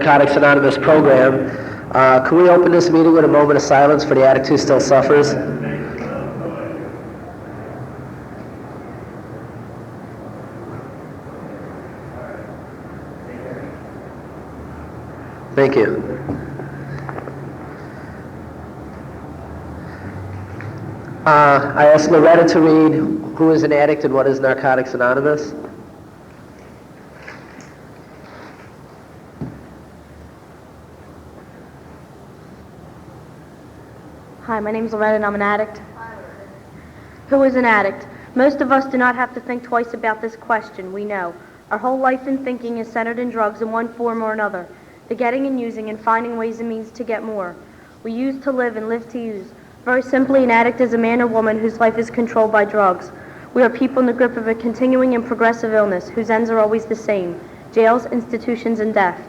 Narcotics Anonymous program. Can we open this meeting with a moment of silence for the addict who still suffers? Thank you. I asked Loretta to read who is an addict and what is Narcotics Anonymous. Hi, my name is Loretta and I'm an addict. Who is an addict? Most of us do not have to think twice about this question, we know. Our whole life and thinking is centered in drugs in one form or another. The getting and using and finding ways and means to get more. We use to live and live to use. Very simply, an addict is a man or woman whose life is controlled by drugs. We are people in the grip of a continuing and progressive illness whose ends are always the same: jails, institutions, and death.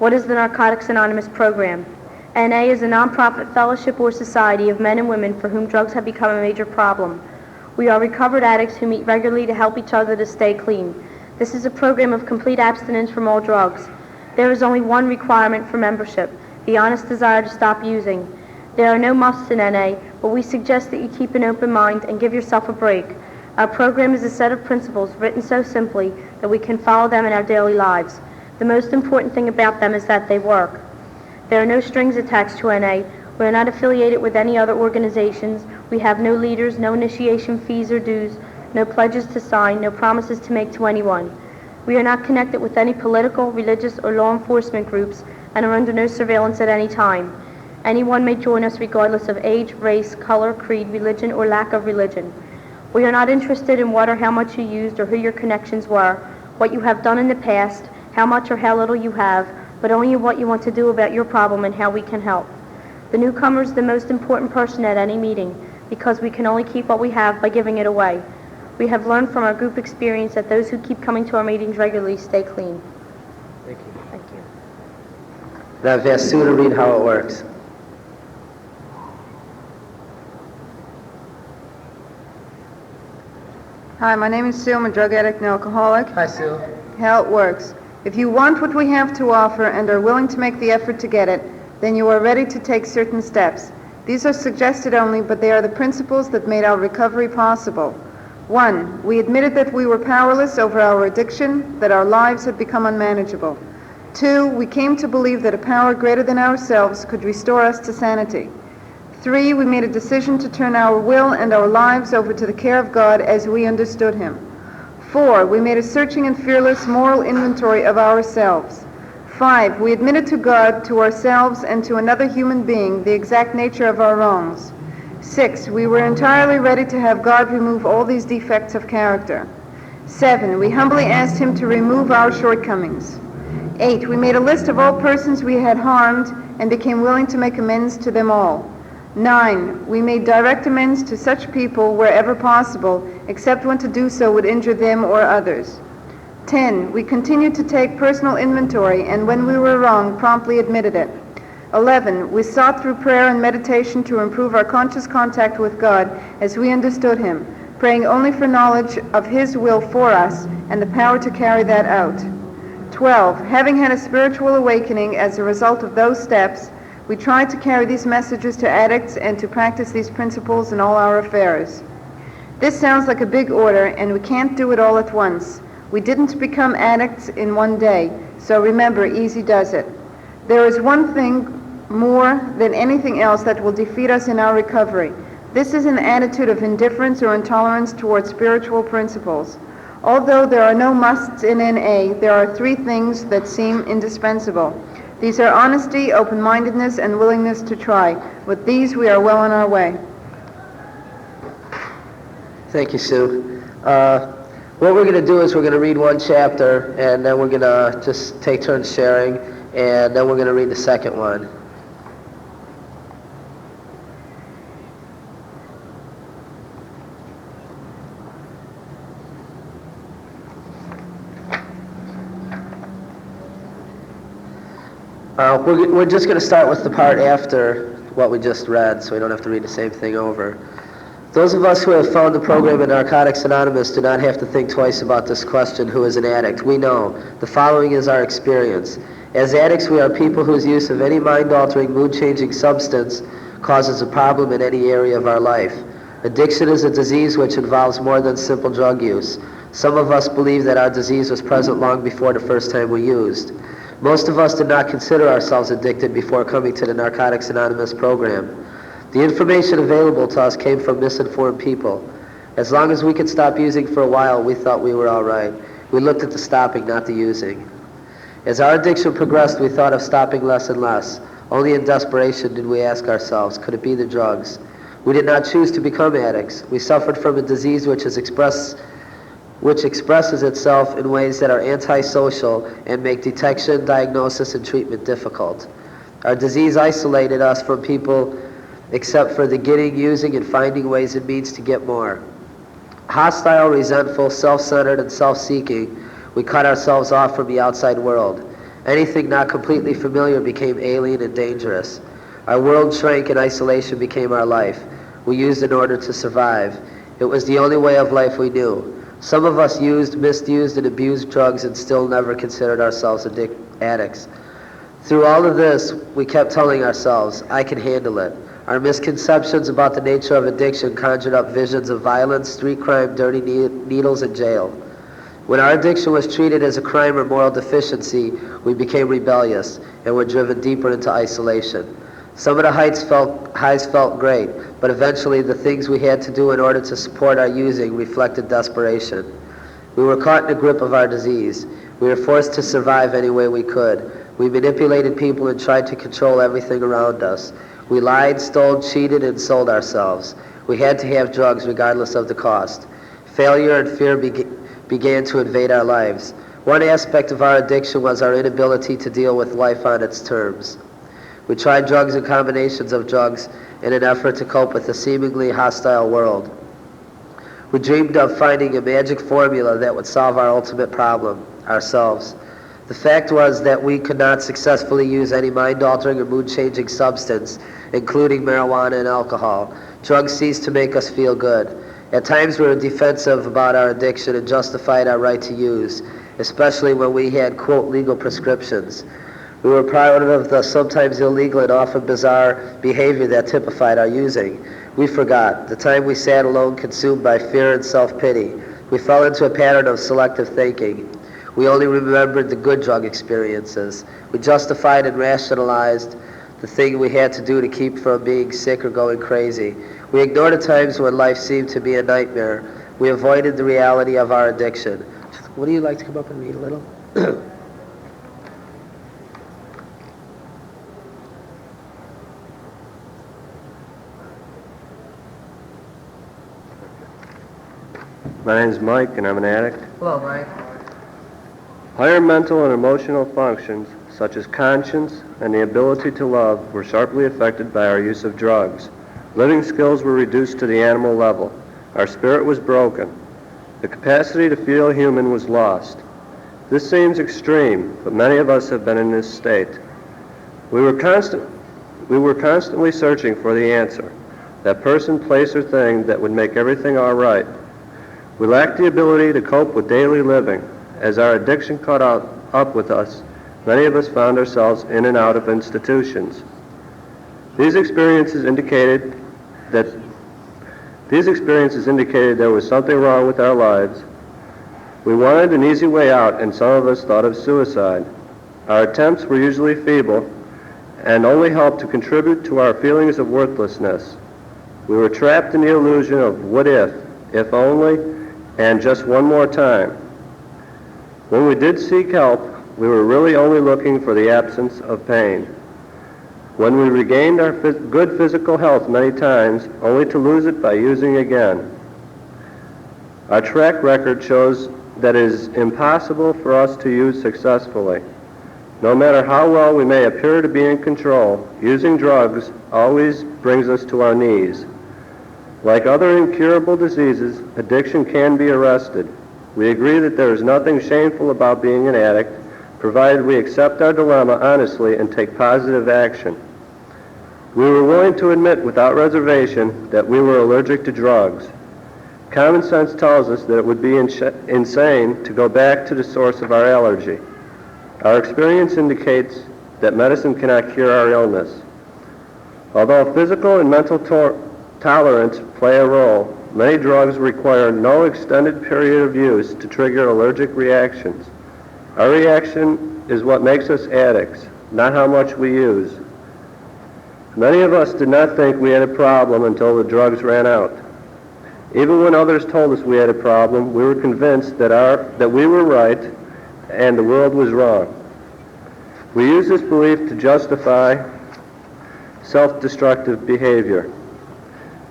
What is the Narcotics Anonymous program? NA is a nonprofit fellowship or society of men and women for whom drugs have become a major problem. We are recovered addicts who meet regularly to help each other to stay clean. This is a program of complete abstinence from all drugs. There is only one requirement for membership: the honest desire to stop using. There are no musts in NA, but we suggest that you keep an open mind and give yourself a break. Our program is a set of principles written so simply that we can follow them in our daily lives. The most important thing about them is that they work. There are no strings attached to NA. We are not affiliated with any other organizations. We have no leaders, no initiation fees or dues, no pledges to sign, no promises to make to anyone. We are not connected with any political, religious, or law enforcement groups and are under no surveillance at any time. Anyone may join us regardless of age, race, color, creed, religion, or lack of religion. We are not interested in what or how much you used or who your connections were, what you have done in the past, how much or how little you have, but only what you want to do about your problem and how we can help. The newcomer is the most important person at any meeting because we can only keep what we have by giving it away. We have learned from our group experience that those who keep coming to our meetings regularly stay clean. Thank you. Thank you. Now I've asked Sue to read how it works. Hi, my name is Sue. I'm a drug addict and alcoholic. Hi, Sue. How it works. If you want what we have to offer and are willing to make the effort to get it, then you are ready to take certain steps. These are suggested only, but they are the principles that made our recovery possible. 1. We admitted that we were powerless over our addiction, that our lives had become unmanageable. 2. We came to believe that a power greater than ourselves could restore us to sanity. 3. We made a decision to turn our will and our lives over to the care of God as we understood Him. 4. We made a searching and fearless moral inventory of ourselves. 5. We admitted to God, to ourselves, and to another human being the exact nature of our wrongs. 6. We were entirely ready to have God remove all these defects of character. 7. We humbly asked Him to remove our shortcomings. 8. We made a list of all persons we had harmed and became willing to make amends to them all. 9. We made direct amends to such people wherever possible, except when to do so would injure them or others. 10. We continued to take personal inventory, and when we were wrong, promptly admitted it. 11. We sought through prayer and meditation to improve our conscious contact with God as we understood Him, praying only for knowledge of His will for us and the power to carry that out. 12. Having had a spiritual awakening as a result of those steps, we try to carry these messages to addicts and to practice these principles in all our affairs. This sounds like a big order, and we can't do it all at once. We didn't become addicts in one day, so remember, easy does it. There is one thing more than anything else that will defeat us in our recovery. This is an attitude of indifference or intolerance towards spiritual principles. Although there are no musts in NA, there are 3 things that seem indispensable. These are honesty, open-mindedness, and willingness to try. With these, we are well on our way. Thank you, Sue. What we're going to do is we're going to read one chapter, and then we're going to just take turns sharing, and then we're going to read the second one. We're just going to start with the part after what we just read, so we don't have to read the same thing over. Those of us who have found the program in Narcotics Anonymous do not have to think twice about this question, who is an addict? We know. The following is our experience. As addicts, we are people whose use of any mind-altering, mood-changing substance causes a problem in any area of our life. Addiction is a disease which involves more than simple drug use. Some of us believe that our disease was present long before the first time we used. Most of us did not consider ourselves addicted before coming to the Narcotics Anonymous program. The information available to us came from misinformed people. As long as we could stop using for a while, we thought we were all right. We looked at the stopping, not the using. As our addiction progressed, we thought of stopping less and less. Only in desperation did we ask ourselves, could it be the drugs? We did not choose to become addicts. We suffered from a disease which expresses itself in ways that are antisocial and make detection, diagnosis, and treatment difficult. Our disease isolated us from people except for the getting, using, and finding ways and means to get more. Hostile, resentful, self-centered, and self-seeking, we cut ourselves off from the outside world. Anything not completely familiar became alien and dangerous. Our world shrank and isolation became our life. We used in order to survive. It was the only way of life we knew. Some of us used, misused, and abused drugs and still never considered ourselves addicts. Through all of this, we kept telling ourselves, I can handle it. Our misconceptions about the nature of addiction conjured up visions of violence, street crime, dirty needles, and jail. When our addiction was treated as a crime or moral deficiency, we became rebellious and were driven deeper into isolation. Some of the highs felt great, but eventually the things we had to do in order to support our using reflected desperation. We were caught in the grip of our disease. We were forced to survive any way we could. We manipulated people and tried to control everything around us. We lied, stole, cheated, and sold ourselves. We had to have drugs regardless of the cost. Failure and fear began to invade our lives. One aspect of our addiction was our inability to deal with life on its terms. We tried drugs and combinations of drugs in an effort to cope with a seemingly hostile world. We dreamed of finding a magic formula that would solve our ultimate problem, ourselves. The fact was that we could not successfully use any mind-altering or mood-changing substance, including marijuana and alcohol. Drugs ceased to make us feel good. At times we were defensive about our addiction and justified our right to use, especially when we had, quote, legal prescriptions. We were proud of the sometimes illegal and often bizarre behavior that typified our using. We forgot the time we sat alone consumed by fear and self-pity. We fell into a pattern of selective thinking. We only remembered the good drug experiences. We justified and rationalized the thing we had to do to keep from being sick or going crazy. We ignored the times when life seemed to be a nightmare. We avoided the reality of our addiction. Would you like to come up and read a little? My name is Mike, and I'm an addict. Hello, Mike. Higher mental and emotional functions, such as conscience and the ability to love, were sharply affected by our use of drugs. Living skills were reduced to the animal level. Our spirit was broken. The capacity to feel human was lost. This seems extreme, but many of us have been in this state. We were constantly searching for the answer, that person, place, or thing that would make everything all right. We lacked the ability to cope with daily living. As our addiction caught up with us, many of us found ourselves in and out of institutions. These experiences indicated there was something wrong with our lives. We wanted an easy way out, and some of us thought of suicide. Our attempts were usually feeble and only helped to contribute to our feelings of worthlessness. We were trapped in the illusion of what if only, and just one more time. When we did seek help, we were really only looking for the absence of pain. When we regained our good physical health many times, only to lose it by using again. Our track record shows that it is impossible for us to use successfully. No matter how well we may appear to be in control, using drugs always brings us to our knees. Like other incurable diseases, addiction can be arrested. We agree that there is nothing shameful about being an addict, provided we accept our dilemma honestly and take positive action. We were willing to admit without reservation that we were allergic to drugs. Common sense tells us that it would be insane to go back to the source of our allergy. Our experience indicates that medicine cannot cure our illness. Although physical and mental tolerance play a role, many drugs require no extended period of use to trigger allergic reactions. Our reaction is what makes us addicts, not how much we use. Many of us did not think we had a problem until the drugs ran out. Even when others told us we had a problem, we were convinced that we were right and the world was wrong. We use this belief to justify self-destructive behavior.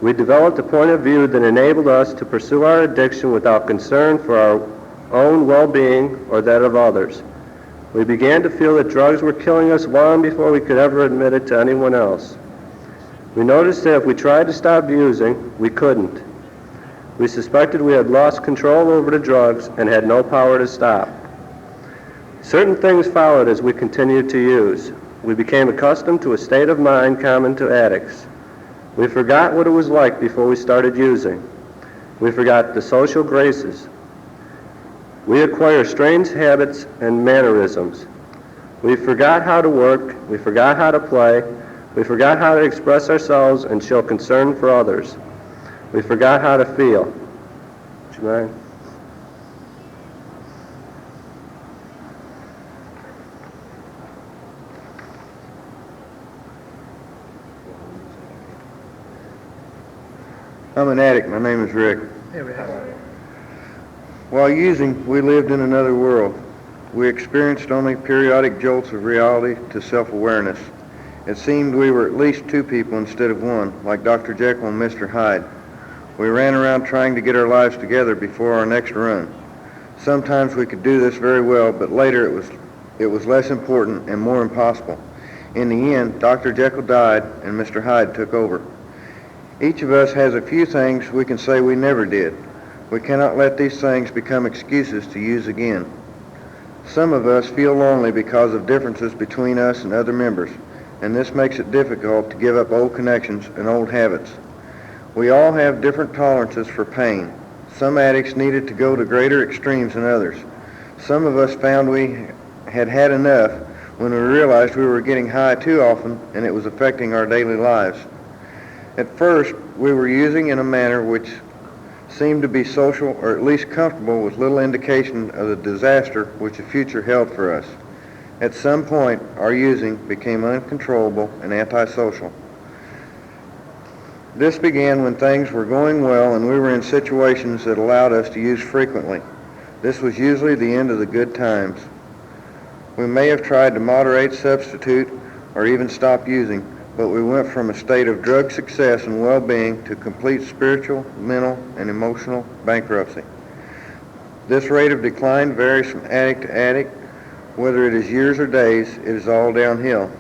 We developed a point of view that enabled us to pursue our addiction without concern for our own well-being or that of others. We began to feel that drugs were killing us long before we could ever admit it to anyone else. We noticed that if we tried to stop using, we couldn't. We suspected we had lost control over the drugs and had no power to stop. Certain things followed as we continued to use. We became accustomed to a state of mind common to addicts. We forgot what it was like before we started using. We forgot the social graces. We acquired strange habits and mannerisms. We forgot how to work. We forgot how to play. We forgot how to express ourselves and show concern for others. We forgot how to feel. Would you mind? I'm an addict. My name is Rick. Hey, Rick. While using, we lived in another world. We experienced only periodic jolts of reality to self-awareness. It seemed we were at least two people instead of one, like Dr. Jekyll and Mr. Hyde. We ran around trying to get our lives together before our next run. Sometimes we could do this very well, but later it was less important and more impossible. In the end, Dr. Jekyll died and Mr. Hyde took over. Each of us has a few things we can say we never did. We cannot let these things become excuses to use again. Some of us feel lonely because of differences between us and other members, and this makes it difficult to give up old connections and old habits. We all have different tolerances for pain. Some addicts needed to go to greater extremes than others. Some of us found we had had enough when we realized we were getting high too often and it was affecting our daily lives. At first, we were using in a manner which seemed to be social or at least comfortable with little indication of the disaster which the future held for us. At some point, our using became uncontrollable and antisocial. This began when things were going well and we were in situations that allowed us to use frequently. This was usually the end of the good times. We may have tried to moderate, substitute, or even stop using, but we went from a state of drug success and well-being to complete spiritual, mental, and emotional bankruptcy. This rate of decline varies from addict to addict. Whether it is years or days, it is all downhill.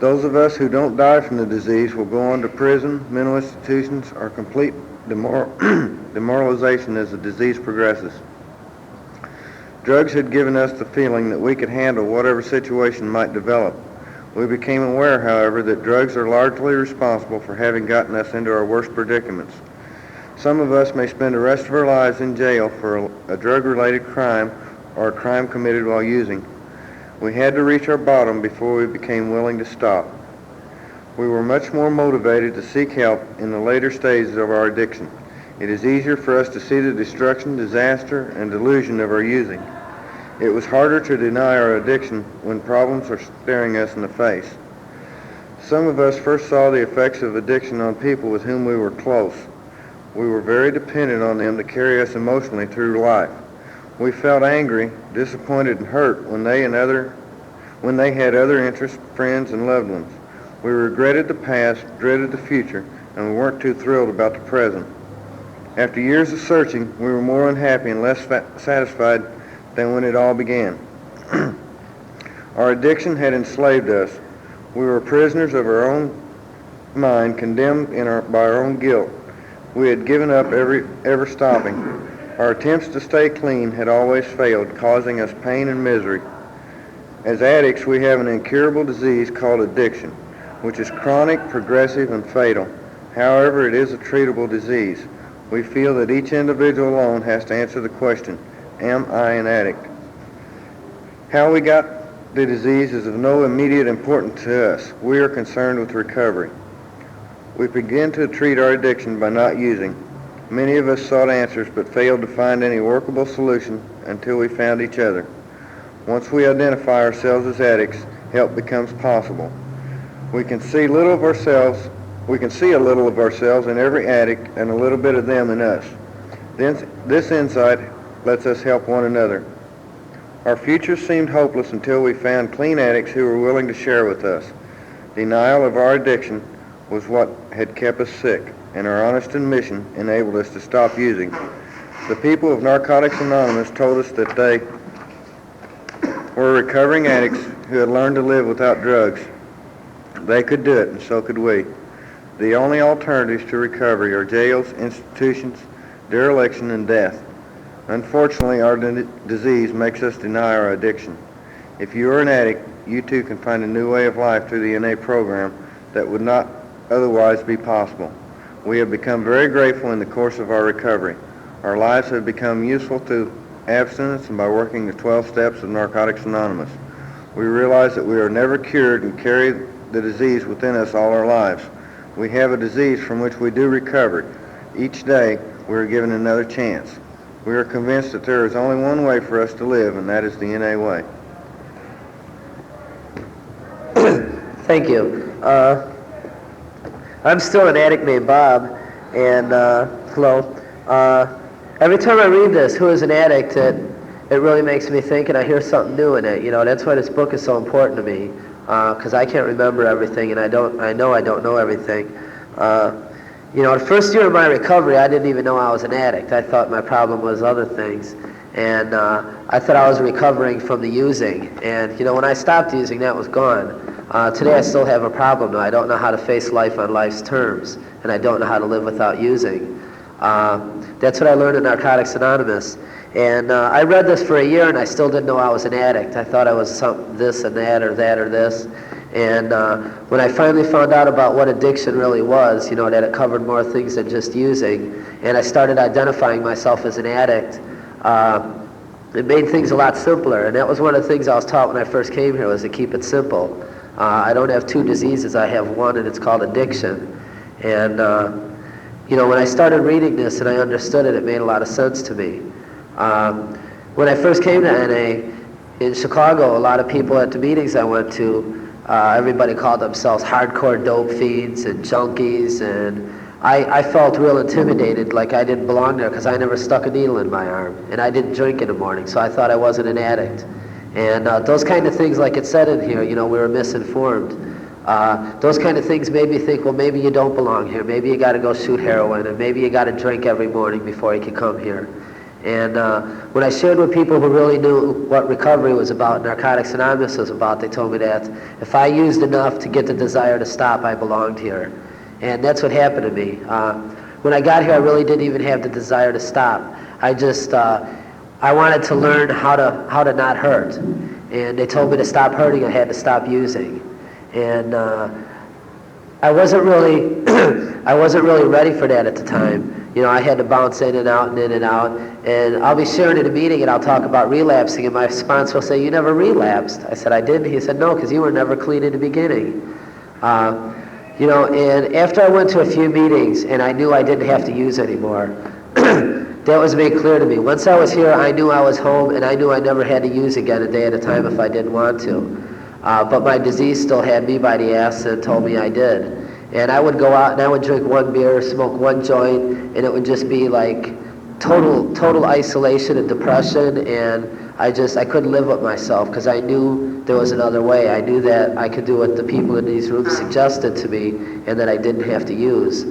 Those of us who don't die from the disease will go on to prison, mental institutions, or complete demoralization as the disease progresses. Drugs had given us the feeling that we could handle whatever situation might develop. We became aware, however, that drugs are largely responsible for having gotten us into our worst predicaments. Some of us may spend the rest of our lives in jail for a drug-related crime or a crime committed while using. We had to reach our bottom before we became willing to stop. We were much more motivated to seek help in the later stages of our addiction. It is easier for us to see the destruction, disaster, and delusion of our using. It was harder to deny our addiction when problems are staring us in the face. Some of us first saw the effects of addiction on people with whom we were close. We were very dependent on them to carry us emotionally through life. We felt angry, disappointed, and hurt when they had other interests, friends, and loved ones. We regretted the past, dreaded the future, and we weren't too thrilled about the present. After years of searching, we were more unhappy and less satisfied than when it all began. Our addiction had enslaved us. We were prisoners of our own mind, condemned by our own guilt. We had given up ever stopping. Our attempts to stay clean had always failed, causing us pain and misery. As addicts, we have an incurable disease called addiction, which is chronic, progressive, and fatal. However, it is a treatable disease. We feel that each individual alone has to answer the question, am I an addict? How we got the disease is of no immediate importance to us. We are concerned with recovery. We begin to treat our addiction by not using. Many of us sought answers but failed to find any workable solution until we found each other. Once we identify ourselves as addicts, help becomes possible. We can see a little of ourselves in every addict and a little bit of them in us. This insight lets us help one another. Our future seemed hopeless until we found clean addicts who were willing to share with us. Denial of our addiction was what had kept us sick, and our honest admission enabled us to stop using. The people of Narcotics Anonymous told us that they were recovering addicts who had learned to live without drugs. They could do it, and so could we. The only alternatives to recovery are jails, institutions, dereliction, and death. Unfortunately, our disease makes us deny our addiction. If you are an addict, you too can find a new way of life through the NA program that would not otherwise be possible. We have become very grateful in the course of our recovery. Our lives have become useful through abstinence and by working the 12 steps of Narcotics Anonymous. We realize that we are never cured and carry the disease within us all our lives. We have a disease from which we do recover. Each day, we are given another chance. We are convinced that there is only one way for us to live, and that is the NA way. Thank you. I'm still an addict named Bob, and hello. Every time I read this, Who is an Addict, it really makes me think, and I hear something new in it. You know, that's why this book is so important to me, because I can't remember everything, and I know I don't know everything. You know, the first year of my recovery, I didn't even know I was an addict. I thought my problem was other things, and I thought I was recovering from the using. And you know, when I stopped using, that was gone. Today, I still have a problem, though. I don't know how to face life on life's terms, and I don't know how to live without using. That's what I learned in Narcotics Anonymous. And I read this for a year, and I still didn't know I was an addict. I thought I was this and that or this. And when I finally found out about what addiction really was, you know, that it covered more things than just using, and I started identifying myself as an addict, it made things a lot simpler. And that was one of the things I was taught when I first came here, was to keep it simple. I don't have two diseases, I have one, and it's called addiction. And you know, when I started reading this and I understood it, it made a lot of sense to me. When I first came to NA in Chicago, a lot of people at the meetings I went to, everybody called themselves hardcore dope fiends and junkies, and I felt real intimidated, like I didn't belong there, because I never stuck a needle in my arm, and I didn't drink in the morning, so I thought I wasn't an addict. And those kind of things, like it said in here, you know, we were misinformed. Those kind of things made me think, well, maybe you don't belong here. Maybe you got to go shoot heroin, and maybe you got to drink every morning before you can come here. And when I shared with people who really knew what recovery was about, Narcotics Anonymous was about, they told me that if I used enough to get the desire to stop, I belonged here. And that's what happened to me. When I got here, I really didn't even have the desire to stop. I just, I wanted to learn how to not hurt. And they told me to stop hurting, I had to stop using. And I wasn't really, I wasn't really ready for that at the time. You know, I had to bounce in and out and in and out. And I'll be sharing at a meeting and I'll talk about relapsing, and my sponsor will say, "You never relapsed." I said, "I didn't." He said, "No, because you were never clean in the beginning." You know, and after I went to a few meetings and I knew I didn't have to use anymore, that was made clear to me. Once I was here, I knew I was home, and I knew I never had to use again a day at a time if I didn't want to. But my disease still had me by the ass and told me I did. And I would go out and I would drink one beer, smoke one joint, and it would just be like total isolation and depression, and I couldn't live with myself, because I knew there was another way. I knew that I could do what the people in these rooms suggested to me, and that I didn't have to use.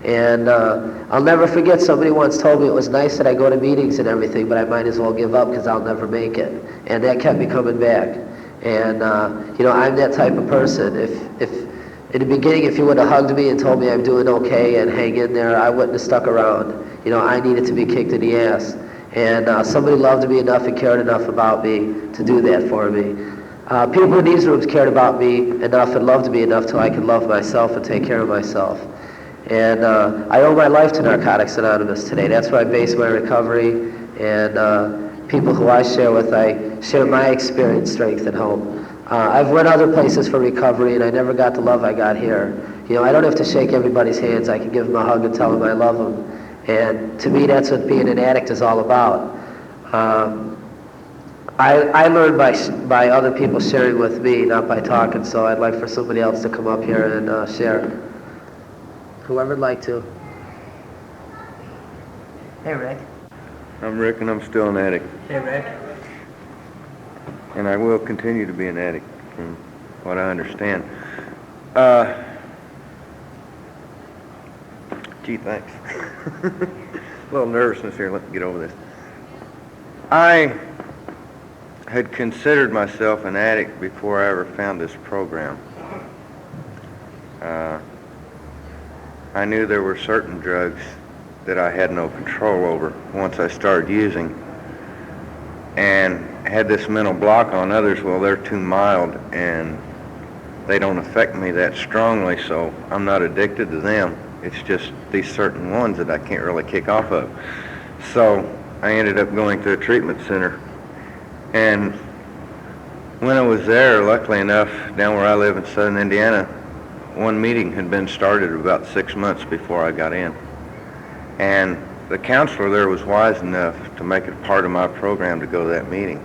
And I'll never forget, somebody once told me it was nice that I go to meetings and everything, but I might as well give up because I'll never make it. And that kept me coming back. And you know, I'm that type of person. If in the beginning, if you would have hugged me and told me I'm doing okay and hang in there, I wouldn't have stuck around. You know, I needed to be kicked in the ass. And somebody loved me enough and cared enough about me to do that for me. People in these rooms cared about me enough and loved me enough till I could love myself and take care of myself. And I owe my life to Narcotics Anonymous today. That's where I base my recovery. And people who I share with, I share my experience, strength, and hope. I've went other places for recovery, and I never got the love I got here. You know, I don't have to shake everybody's hands. I can give them a hug and tell them I love them. And to me, that's what being an addict is all about. I learned by other people sharing with me, not by talking, so I'd like for somebody else to come up here and share. Whoever'd like to. Hey, Rick. I'm Rick, and I'm still an addict. Hey, Rick. And I will continue to be an addict, from what I understand. Gee, thanks. A little nervousness here. Let me get over this. I had considered myself an addict before I ever found this program. I knew there were certain drugs that I had no control over once I started using, and had this mental block on others. Well, they're too mild and they don't affect me that strongly, so I'm not addicted to them. It's just these certain ones that I can't really kick off of. So I ended up going to a treatment center, and when I was there, luckily enough, down where I live in southern Indiana, one meeting had been started about 6 months before I got in. And the counselor there was wise enough to make it part of my program to go to that meeting.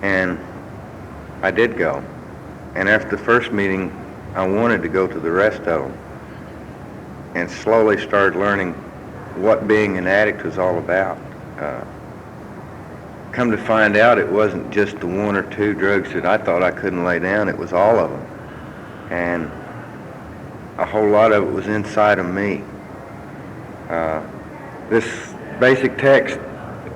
And I did go. And after the first meeting, I wanted to go to the rest of them, and slowly started learning what being an addict was all about. Come to find out, it wasn't just the one or two drugs that I thought I couldn't lay down. It was all of them. And a whole lot of it was inside of me. This BasicText,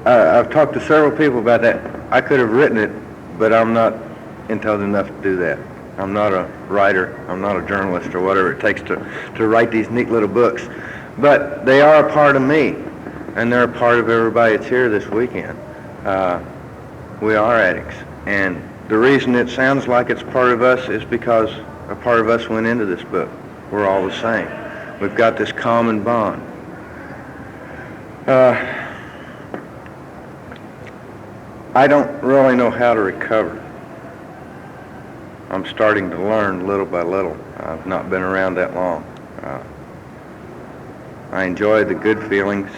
I've talked to several people about that. I could have written it, but I'm not intelligent enough to do that. I'm not a writer. I'm not a journalist or whatever it takes to write these neat little books. But they are a part of me, and they're a part of everybody that's here this weekend. We are addicts, and the reason it sounds like it's part of us is because a part of us went into this book. We're all the same. We've got this common bond. I don't really know how to recover. I'm starting to learn little by little. I've not been around that long. I enjoy the good feelings,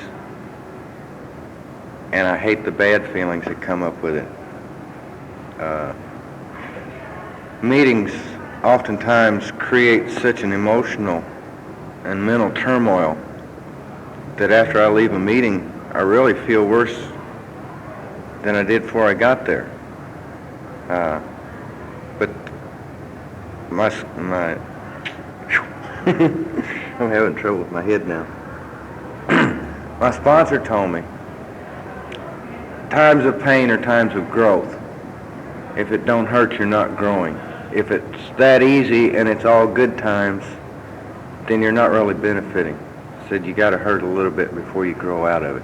and I hate the bad feelings that come up with it. Meetings oftentimes create such an emotional and mental turmoil that after I leave a meeting, I really feel worse than I did before I got there. But I'm having trouble with my head now. My sponsor told me, times of pain are times of growth. If it don't hurt, you're not growing. If it's that easy and it's all good times, then you're not really benefiting. Said you got to hurt a little bit before you grow out of it.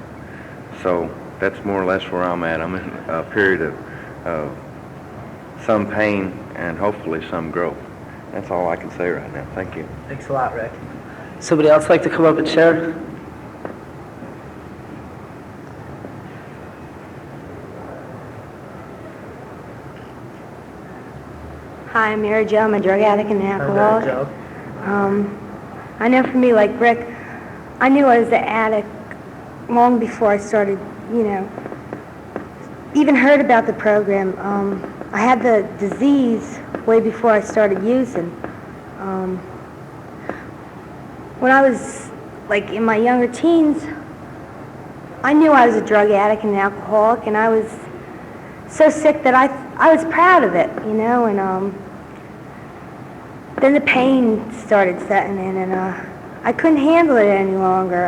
So that's more or less where I'm at. I'm in a period of some pain and hopefully some growth. That's all I can say right now. Thank you. Thanks a lot, Rick. Somebody else like to come up and share? Hi, I'm Mary Jo. I'm a drug addict and an alcoholic. Joe. I know for me, like Rick, I knew I was an addict long before I started, even heard about the program. I had the disease way before I started using. When I was, like, in my younger teens, I knew I was a drug addict and an alcoholic, and I was so sick that I was proud of it, and then the pain started setting in, and I couldn't handle it any longer,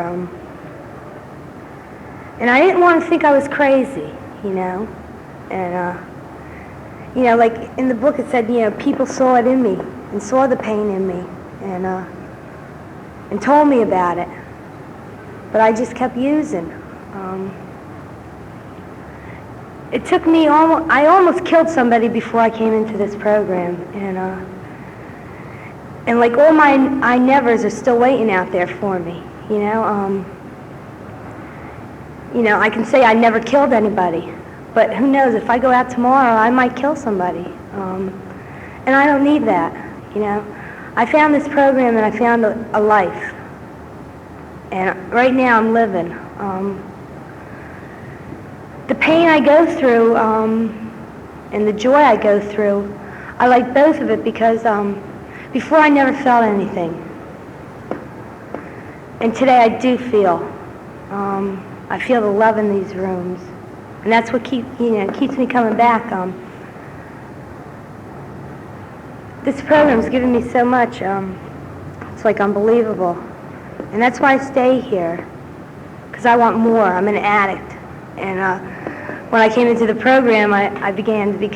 and I didn't want to think I was crazy, and like in the book it said, people saw it in me and saw the pain in me, and told me about it, but I just kept using. It took me I almost killed somebody before I came into this program, and like all my I nevers are still waiting out there for me, I can say I never killed anybody, but who knows, if I go out tomorrow, I might kill somebody. And I don't need that, I found this program and I found a life. And right now I'm living. The pain I go through and the joy I go through, I like both of it because before I never felt anything. And today I do feel. I feel the love in these rooms. And that's what keeps me coming back. This program's given me so much. It's like unbelievable. And that's why I stay here, because I want more. I'm an addict. And when I came into the program, I began to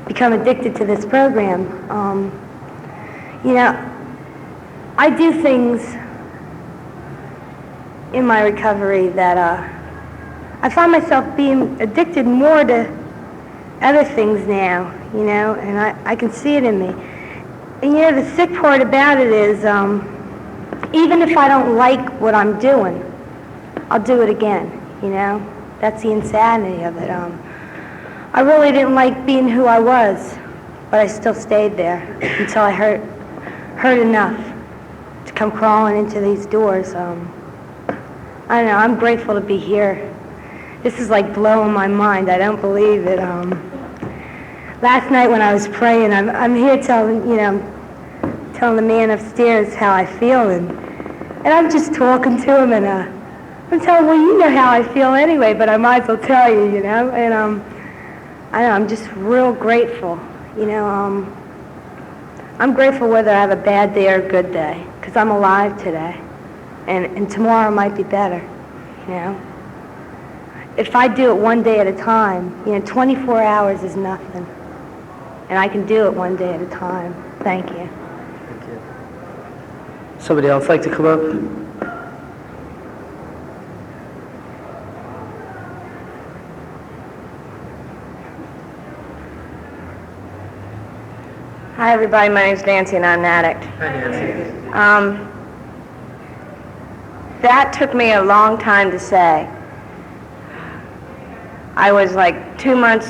become addicted to this program. I do things in my recovery that I find myself being addicted more to other things now, and I can see it in me. And the sick part about it is, even if I don't like what I'm doing, I'll do it again, That's the insanity of it. I really didn't like being who I was, but I still stayed there until I hurt enough to come crawling into these doors. I don't know, I'm grateful to be here. This is like blowing my mind. I don't believe it. Last night when I was praying, I'm here telling the man upstairs how I feel, and I'm just talking to him, and I'm telling him, well, you know how I feel anyway, but I might as well tell you, and I know, I'm just real grateful, I'm grateful whether I have a bad day or a good day, because I'm alive today, and tomorrow might be better, If I do it one day at a time, 24 hours is nothing, and I can do it one day at a time. Thank you. Thank you. Somebody else like to come up? Hi, everybody. My name's Nancy, and I'm an addict. Hi, Nancy. That took me a long time to say. I was like 3 months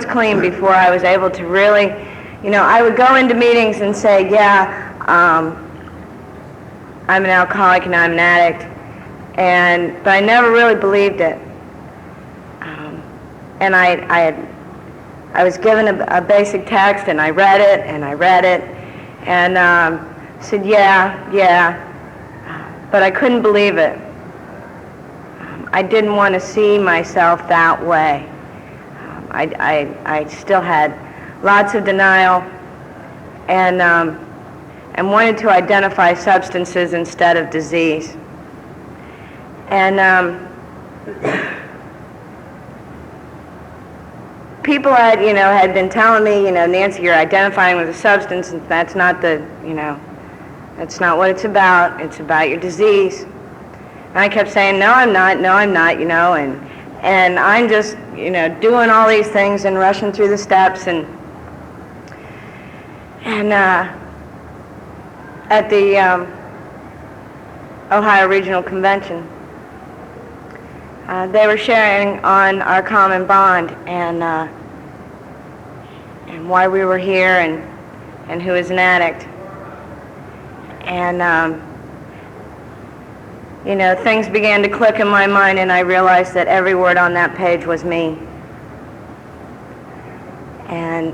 clean before I was able to really, I would go into meetings and say, yeah, I'm an alcoholic and I'm an addict, but I never really believed it. And I was given a basic text, and I read it, and said, yeah, but I couldn't believe it. I didn't want to see myself that way. I still had lots of denial, and wanted to identify substances instead of disease. And people had been telling me, Nancy, you're identifying with a substance, and that's not that's not what it's about. It's about your disease. And I kept saying, no, I'm not, and I'm just, doing all these things and rushing through the steps, and at the Ohio Regional Convention, they were sharing on our common bond and why we were here and who is an addict. And things began to click in my mind, and I realized that every word on that page was me. And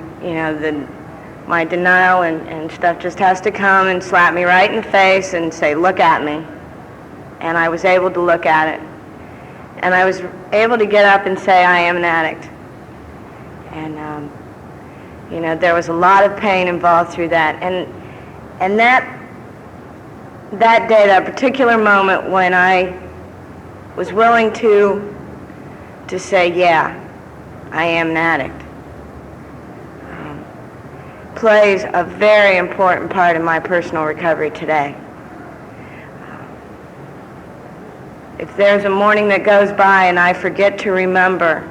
my denial and stuff just has to come and slap me right in the face and say, look at me. And I was able to look at it. And I was able to get up and say, I am an addict. And, there was a lot of pain involved through that. And that day, that particular moment when I was willing to say, yeah, I am an addict, plays a very important part in my personal recovery today. If there's a morning that goes by and I forget to remember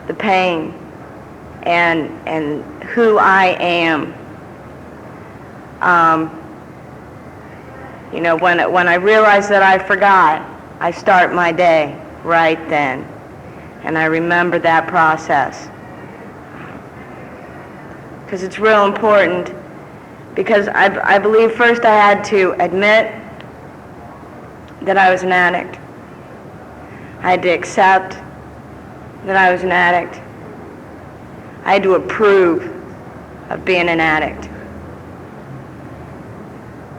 the pain and who I am, when I realize that I forgot, I start my day right then. And I remember that process. Because it's real important, because I believe first I had to admit that I was an addict. I had to accept that I was an addict. I had to approve of being an addict.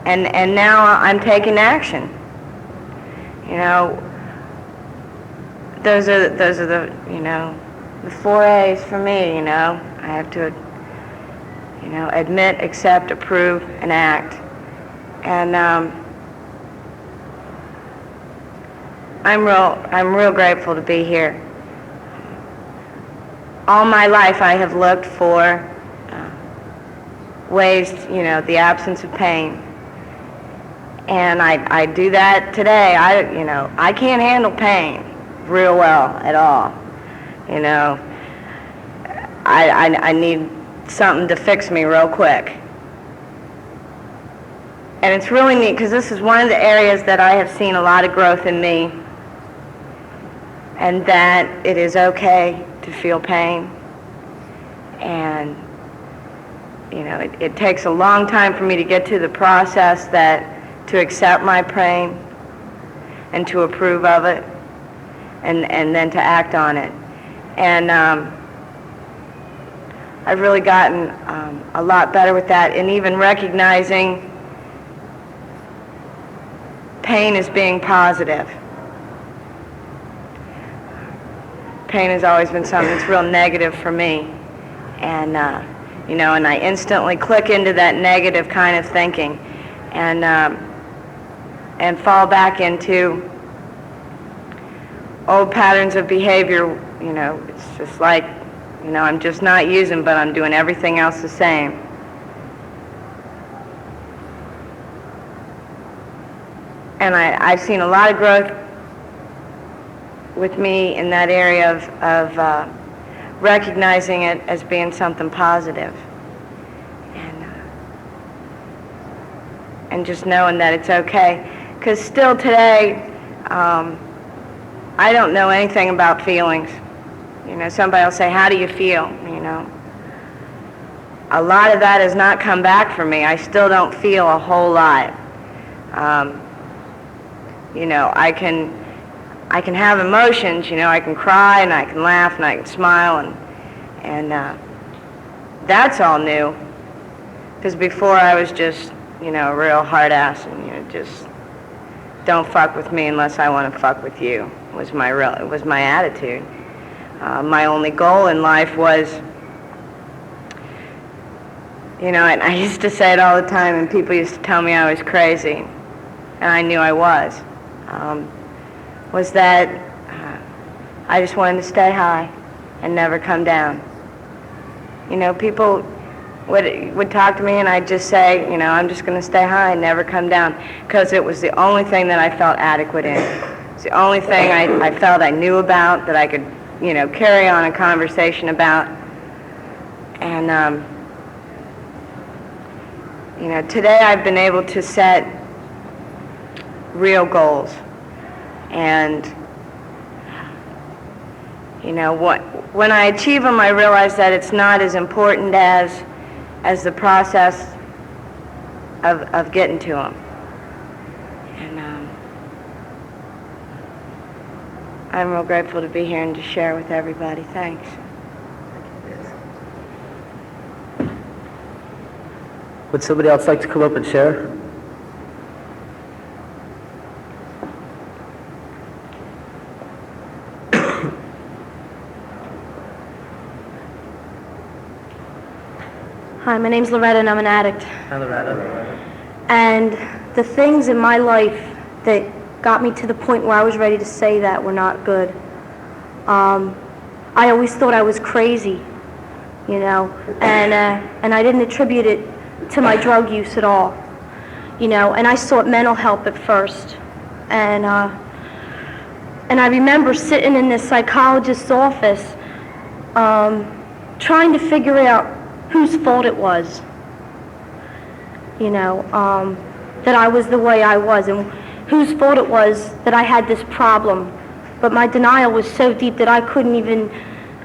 And now I'm taking action. You know, those are the, you know, the 4 A's for me, you know. I have to, you know, admit, accept, approve, and act. And I'm real grateful to be here. All my life I have looked for ways, you know, the absence of pain. And I do that today. I can't handle pain real well at all. You know, I need something to fix me real quick. And it's really neat because this is one of the areas that I have seen a lot of growth in me, and that it is okay to feel pain. And, you know, it takes a long time for me to get to the process to accept my pain and to approve of it and then to act on it. And I've really gotten a lot better with that, and even recognizing pain as being positive. Pain has always been something that's real negative for me. And, you know, and I instantly click into that negative kind of thinking and fall back into old patterns of behavior. You know, it's just like, you know, I'm just not using, but I'm doing everything else the same. And I've seen a lot of growth with me in that area of recognizing it as being something positive. And just knowing that it's okay. Because still today, I don't know anything about feelings. You know, somebody will say, how do you feel? You know, a lot of that has not come back for me. I still don't feel a whole lot. You know, I can have emotions. You know, I can cry and I can laugh and I can smile, and that's all new. Because before I was just, you know, a real hard ass, and, you know, just don't fuck with me unless I want to fuck with you. Was my attitude. My only goal in life was, you know, and I used to say it all the time, and people used to tell me I was crazy, and I knew I was that I just wanted to stay high and never come down. You know, people would talk to me, and I'd just say, you know, I'm just going to stay high and never come down, because it was the only thing that I felt adequate in. It's the only thing I felt I knew about, that I could, you know, carry on a conversation about. And, you know, today I've been able to set real goals. And, you know, when I achieve them, I realize that it's not as important as the process of getting to them. And I'm real grateful to be here and to share with everybody. Thanks. Would somebody else like to come up and share? Hi, my name's Loretta and I'm an addict. Hi, Loretta. And the things in my life that got me to the point where I was ready to say that were not good. I always thought I was crazy, you know, and I didn't attribute it to my drug use at all, you know, and I sought mental help at first. And I remember sitting in this psychologist's office trying to figure out whose fault it was, you know, that I was the way I was. And whose fault it was that I had this problem. But my denial was so deep that I couldn't even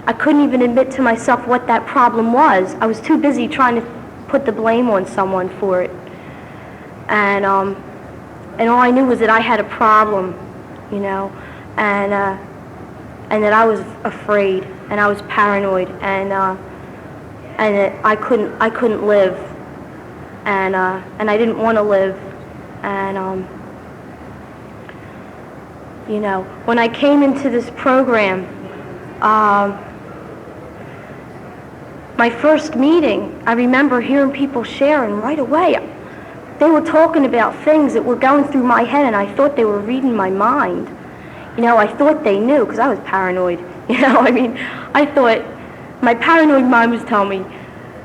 admit to myself what that problem was. I was too busy trying to put the blame on someone for it. And all I knew was that I had a problem, and that I was afraid, and I was paranoid, and that I couldn't live, and I didn't want to live, and when I came into this program, my first meeting, I remember hearing people sharing right away. They were talking about things that were going through my head, and I thought they were reading my mind. I thought they knew, because I was paranoid. I thought my paranoid mind was telling me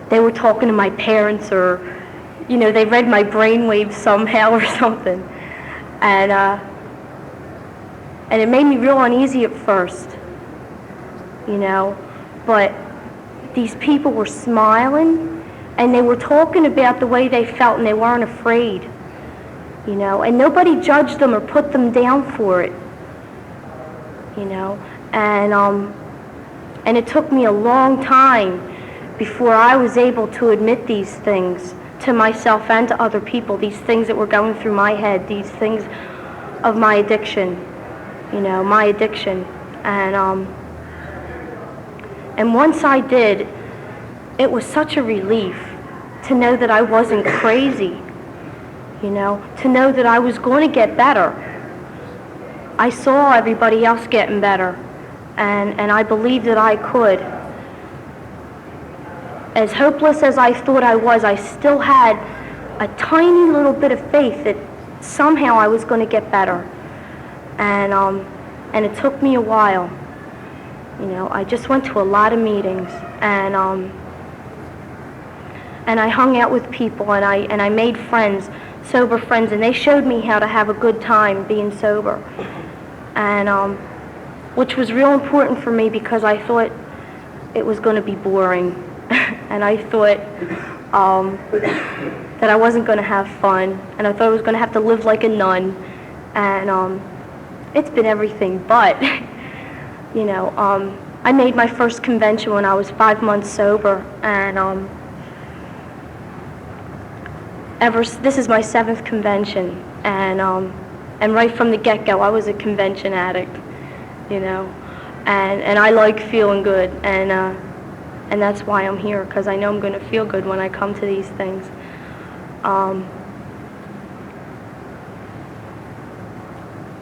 they were talking to my parents, or, they read my brainwaves somehow or something. And it made me real uneasy at first, but these people were smiling, and they were talking about the way they felt, and they weren't afraid, and nobody judged them or put them down for it, and it took me a long time before I was able to admit these things to myself and to other people, these things that were going through my head, these things of my addiction, and once I did, it was such a relief to know that I wasn't crazy, to know that I was going to get better. I saw everybody else getting better, and I believed that I could. As hopeless as I thought I was, I still had a tiny little bit of faith that somehow I was going to get better. And it took me a while. I just went to a lot of meetings, and I hung out with people, and I made friends, sober friends, and they showed me how to have a good time being sober, and which was real important for me, because I thought it was going to be boring, and I thought that I wasn't going to have fun, and I thought I was going to have to live like a nun, and it's been everything but. I made my first convention when I was 5 months sober, and this is my 7th convention, and right from the get-go, I was a convention addict, and I like feeling good, and that's why I'm here, because I know I'm going to feel good when I come to these things. I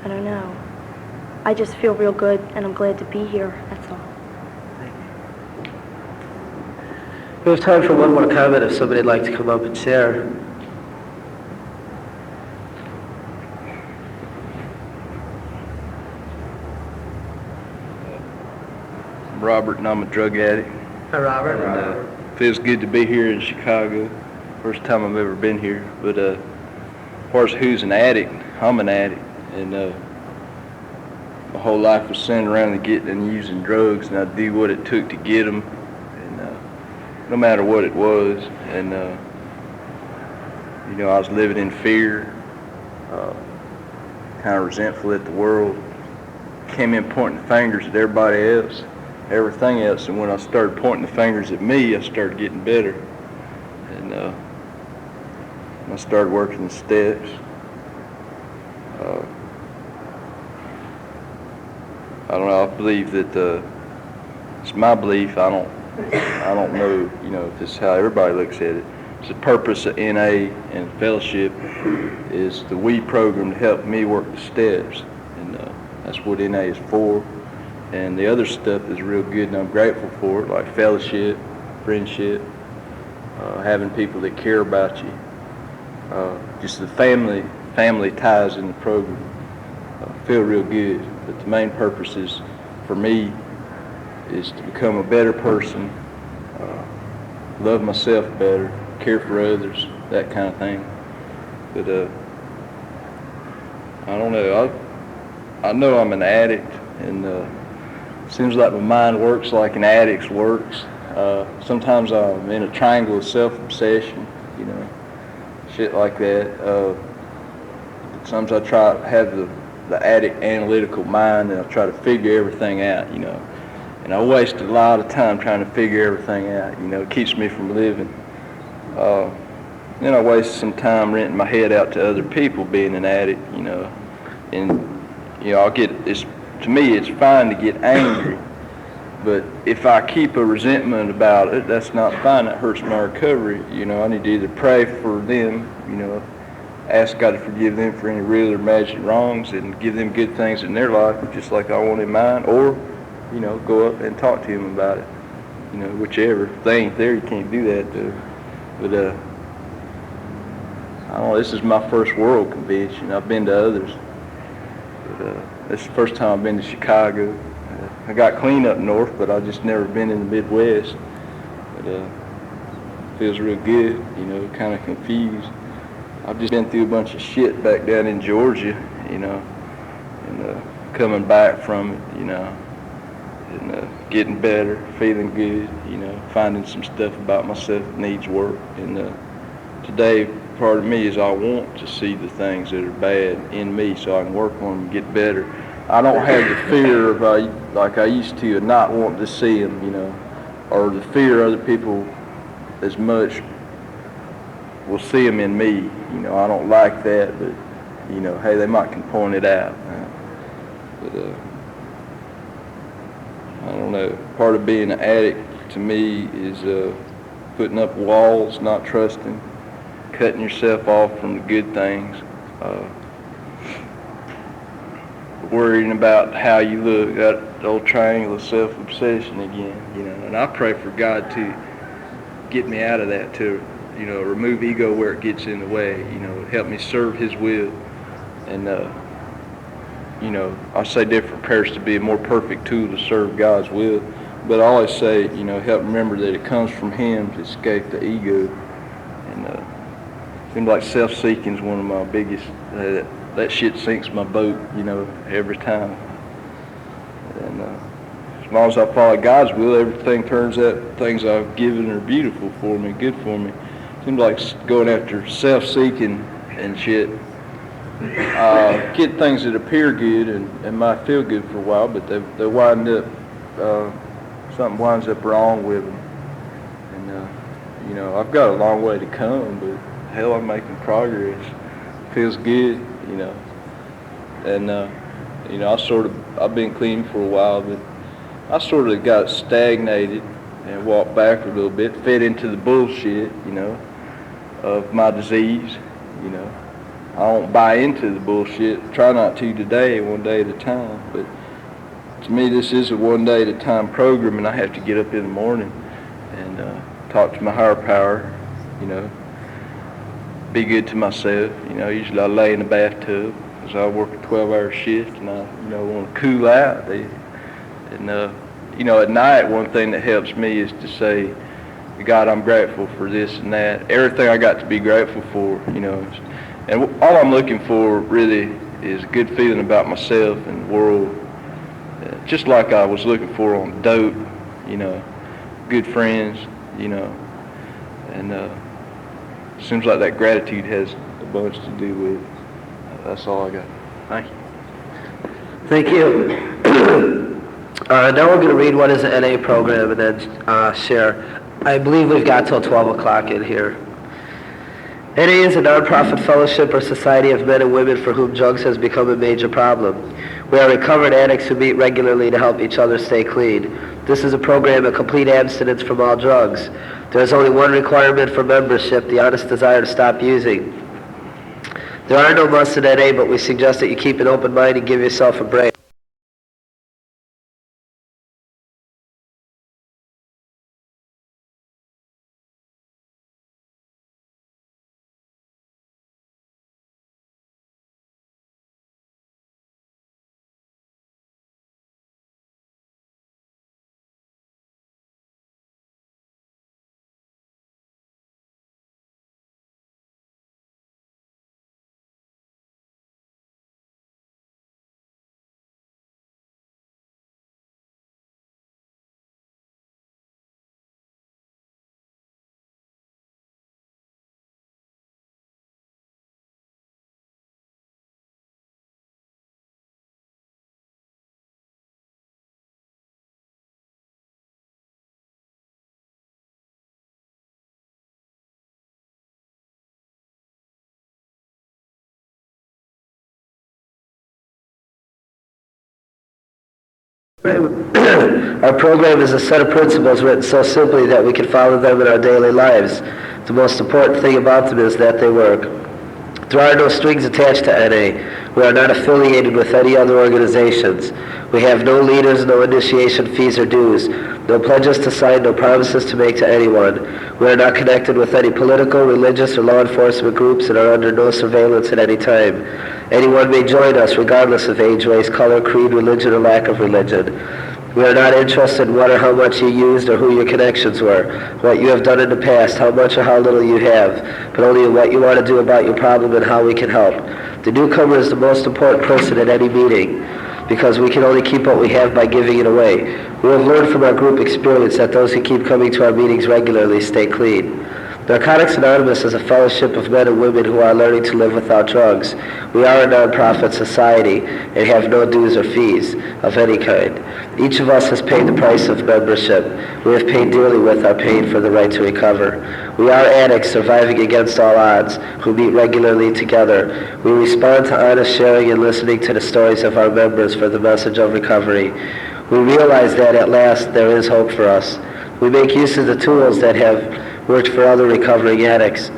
don't know. I just feel real good, and I'm glad to be here, that's all. We have time for one more comment if somebody would like to come up and share. I'm Robert, and I'm a drug addict. Hi, Robert. And, feels good to be here in Chicago. First time I've ever been here. But as far as who's an addict, I'm an addict, and my whole life was centered around getting and using drugs, and I'd do what it took to get them, and no matter what it was. And I was living in fear, kind of resentful at the world. Came in pointing fingers at everybody else, everything else, and when I started pointing the fingers at me, I started getting better, and I started working the steps. I don't know. I believe that it's my belief. I don't know. If this is how everybody looks at it. It's the purpose of NA and fellowship is the WE program to help me work the steps, and that's what NA is for. And the other stuff is real good, and I'm grateful for it, like fellowship, friendship, having people that care about you, just the family ties in the program. Feel real good. But the main purpose is, for me, is to become a better person, love myself better, care for others, that kind of thing. But I don't know. I know I'm an addict, and it seems like my mind works like an addict's works. Sometimes I'm in a triangle of self-obsession, shit like that. The sometimes I try to have the addict analytical mind, and I try to figure everything out, you know. And I waste a lot of time trying to figure everything out, you know. It keeps me from living. Then I waste some time renting my head out to other people being an addict, you know. And, you know, to me, it's fine to get angry. But if I keep a resentment about it, that's not fine. That hurts my recovery. You know, I need to either pray for them, you know, ask God to forgive them for any real or imagined wrongs and give them good things in their life, just like I want in mine, or, you know, go up and talk to them about it. You know, whichever. If they ain't there, you can't do that, though. But, I don't know, this is my first world convention. I've been to others. But, this is the first time I've been to Chicago. I got clean up north, but I've just never been in the Midwest. But feels real good, you know, kind of confused. I've just been through a bunch of shit back down in Georgia, you know, and coming back from it, you know, and getting better, feeling good, you know, finding some stuff about myself that needs work. And today, part of me is I want to see the things that are bad in me so I can work on them and get better. I don't have the fear of, like I used to, of not wanting to see them, you know, or the fear other people as much will see them in me. You know, I don't like that, but, you know, hey, they might can point it out. But, I don't know. Part of being an addict to me is putting up walls, not trusting, cutting yourself off from the good things. Worrying about how you look, that old triangle of self-obsession again, you know. And I pray for God to get me out of that, to, you know, remove ego where it gets in the way, you know, help me serve His will. And, you know, I say different prayers to be a more perfect tool to serve God's will. But I always say, you know, help remember that it comes from Him to escape the ego. And it seems like self-seeking is one of my biggest, that shit sinks my boat, you know, every time. And as long as I follow God's will, everything turns out, things I've given are beautiful for me, good for me. Seems like going after self-seeking and shit, get things that appear good and might feel good for a while, but they wind up, something winds up wrong with them. And, you know, I've got a long way to come, but hell, I'm making progress. Feels good, you know. And, you know, I've been clean for a while, but I sort of got stagnated and walked back a little bit, fed into the bullshit, you know, of my disease, you know. I don't buy into the bullshit, try not to today, one day at a time, but to me this is a one day at a time program, and I have to get up in the morning and talk to my higher power, you know, be good to myself, you know. Usually I lay in the bathtub because I work a 12-hour shift and I, you know, want to cool out. And, you know, at night one thing that helps me is to say, God, I'm grateful for this and that, everything I got to be grateful for, you know. And all I'm looking for really is a good feeling about myself and the world, just like I was looking for on dope, you know, good friends, you know. And seems like that gratitude has a bunch to do with it. That's all I got. Thank you. Thank you. Now we're going to read what is an NA program and then share. I believe we've got till 12 o'clock in here. NA is a nonprofit fellowship or society of men and women for whom drugs has become a major problem. We are recovered addicts who meet regularly to help each other stay clean. This is a program of complete abstinence from all drugs. There is only one requirement for membership, the honest desire to stop using. There are no musts in NA, but we suggest that you keep an open mind and give yourself a break. Our program is a set of principles written so simply that we can follow them in our daily lives. The most important thing about them is that they work. There are no strings attached to NA. We are not affiliated with any other organizations. We have no leaders, no initiation fees or dues, no pledges to sign, no promises to make to anyone. We are not connected with any political, religious, or law enforcement groups and are under no surveillance at any time. Anyone may join us regardless of age, race, color, creed, religion, or lack of religion. We are not interested in what or how much you used or who your connections were, what you have done in the past, how much or how little you have, but only in what you want to do about your problem and how we can help. The newcomer is the most important person at any meeting because we can only keep what we have by giving it away. We have learned from our group experience that those who keep coming to our meetings regularly stay clean. Narcotics Anonymous is a fellowship of men and women who are learning to live without drugs. We are a nonprofit society and have no dues or fees of any kind. Each of us has paid the price of membership. We have paid dearly with our pain for the right to recover. We are addicts surviving against all odds who meet regularly together. We respond to honest sharing and listening to the stories of our members for the message of recovery. We realize that at last there is hope for us. We make use of the tools that have worked for other recovering addicts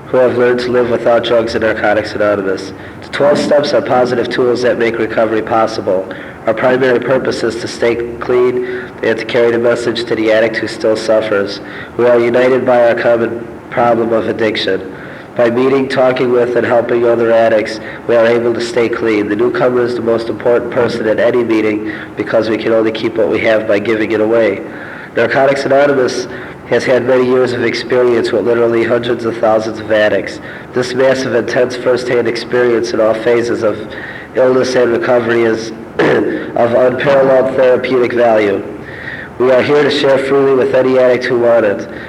who have learned to live without drugs and Narcotics Anonymous. The 12 steps are positive tools that make recovery possible. Our primary purpose is to stay clean and to carry the message to the addict who still suffers. We are united by our common problem of addiction. By meeting, talking with, and helping other addicts, we are able to stay clean. The newcomer is the most important person at any meeting because we can only keep what we have by giving it away. Narcotics Anonymous has had many years of experience with literally hundreds of thousands of addicts. This massive, intense, first-hand experience in all phases of illness and recovery is of unparalleled therapeutic value. We are here to share freely with any addict who wants it.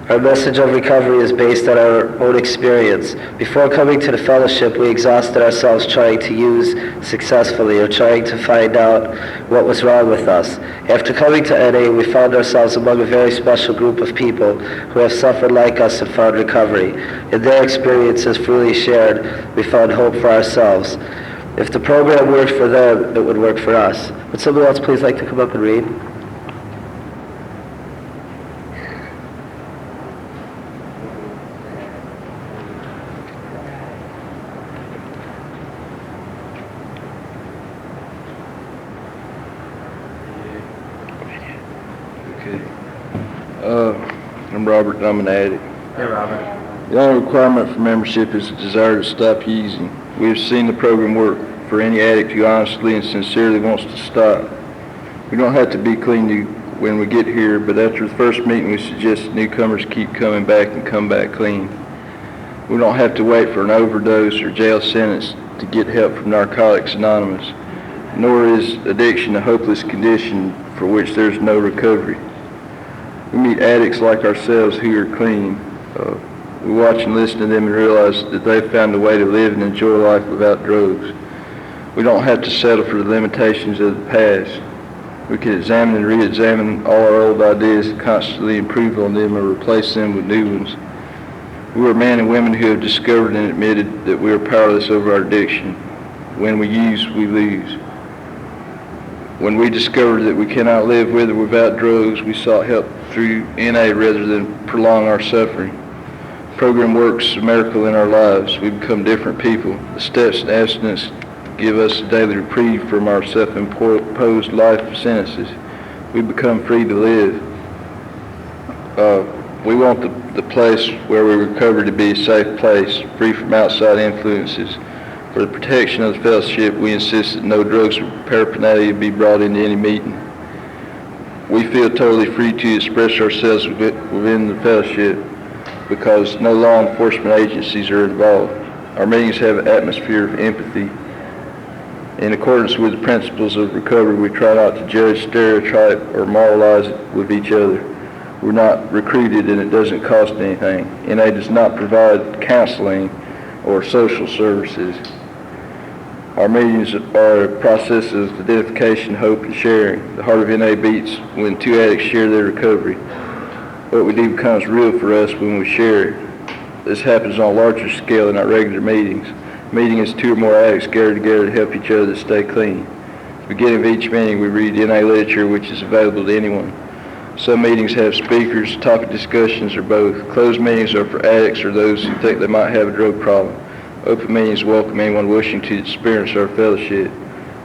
Our message of recovery is based on our own experience. Before coming to the fellowship, we exhausted ourselves trying to use successfully or trying to find out what was wrong with us. After coming to NA, we found ourselves among a very special group of people who have suffered like us and found recovery. In their experiences freely shared, we found hope for ourselves. If the program worked for them, it would work for us. Would someone else please like to come up and read? I'm Robert, and I'm an addict. Hey, Robert. The only requirement for membership is a desire to stop using. We have seen the program work for any addict who honestly and sincerely wants to stop. We don't have to be clean when we get here, but after the first meeting we suggest newcomers keep coming back and come back clean. We don't have to wait for an overdose or jail sentence to get help from Narcotics Anonymous, nor is addiction a hopeless condition for which there's no recovery. We meet addicts like ourselves who are clean. We watch and listen to them and realize that they've found a way to live and enjoy life without drugs. We don't have to settle for the limitations of the past. We can examine and re-examine all our old ideas and constantly improve on them or replace them with new ones. We are men and women who have discovered and admitted that we are powerless over our addiction. When we use, we lose. When we discovered that we cannot live with or without drugs, we sought help through NA rather than prolong our suffering. The program works a miracle in our lives. We become different people. The steps and abstinence give us a daily reprieve from our self-imposed life sentences. We become free to live. We want the place where we recover to be a safe place, free from outside influences. For the protection of the fellowship, we insist that no drugs or paraphernalia be brought into any meeting. We feel totally free to express ourselves within the fellowship because no law enforcement agencies are involved. Our meetings have an atmosphere of empathy. In accordance with the principles of recovery, we try not to judge, stereotype, or moralize with each other. We're not recruited and it doesn't cost anything. NA does not provide counseling or social services. Our meetings are a process of identification, hope, and sharing. The heart of NA beats when two addicts share their recovery. What we do becomes real for us when we share it. This happens on a larger scale in our regular meetings. Meeting is two or more addicts gathered together to help each other stay clean. beginning of each meeting, we read NA literature, which is available to anyone. Some meetings have speakers, topic discussions, or both. Closed meetings are for addicts or those who think they might have a drug problem. Open meetings welcome anyone wishing to experience our fellowship.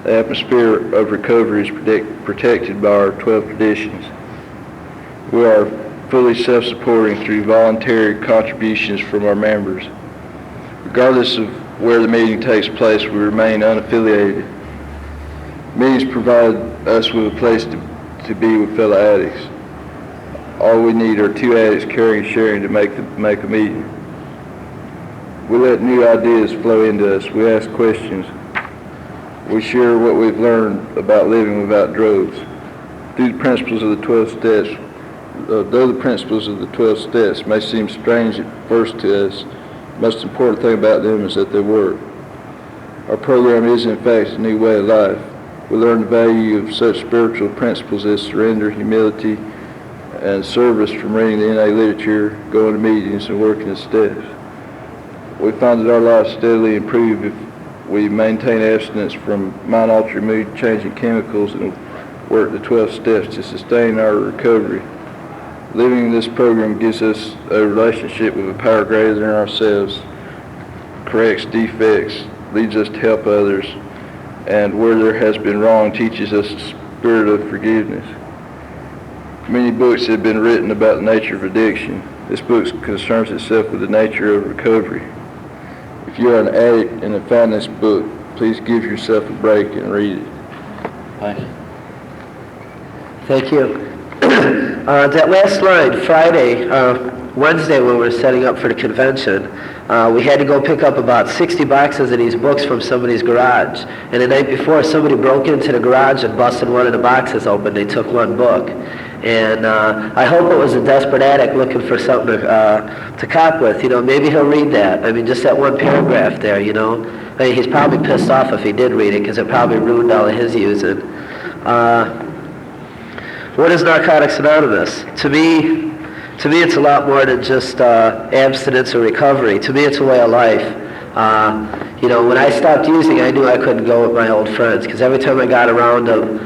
The atmosphere of recovery is protected by our 12 traditions. We are fully self-supporting through voluntary contributions from our members. Regardless of where the meeting takes place, we remain unaffiliated. Meetings provide us with a place to be with fellow addicts. All we need are two addicts caring and sharing to make a meeting. We let new ideas flow into us. We ask questions. We share what we've learned about living without drugs. Through the principles of the 12 steps, though the principles of the 12 steps may seem strange at first to us, the most important thing about them is that they work. Our program is in fact a new way of life. We learn the value of such spiritual principles as surrender, humility, and service from reading the NA literature, going to meetings, and working the steps. We find that our lives steadily improve if we maintain abstinence from mind-altering, mood-changing chemicals and work the 12 steps to sustain our recovery. Living this program gives us a relationship with a power greater than ourselves, corrects defects, leads us to help others, and where there has been wrong teaches us the spirit of forgiveness. Many books have been written about the nature of addiction. This book concerns itself with the nature of recovery. If you are an addict and have found this book, please give yourself a break and read it. Thank you. Thank you. That last line, Friday, Wednesday when we were setting up for the convention, we had to go pick up about 60 boxes of these books from somebody's garage. And the night before, somebody broke into the garage and busted one of the boxes open. They took one book. And I hope it was a desperate addict looking for something to cop with. You know, maybe he'll read that. I mean, just that one paragraph there, you know. I mean, he's probably pissed off if he did read it because it probably ruined all of his using. What is Narcotics Anonymous? To me, it's a lot more than just abstinence or recovery. To me, it's a way of life. You know, when I stopped using, I knew I couldn't go with my old friends because every time I got around them,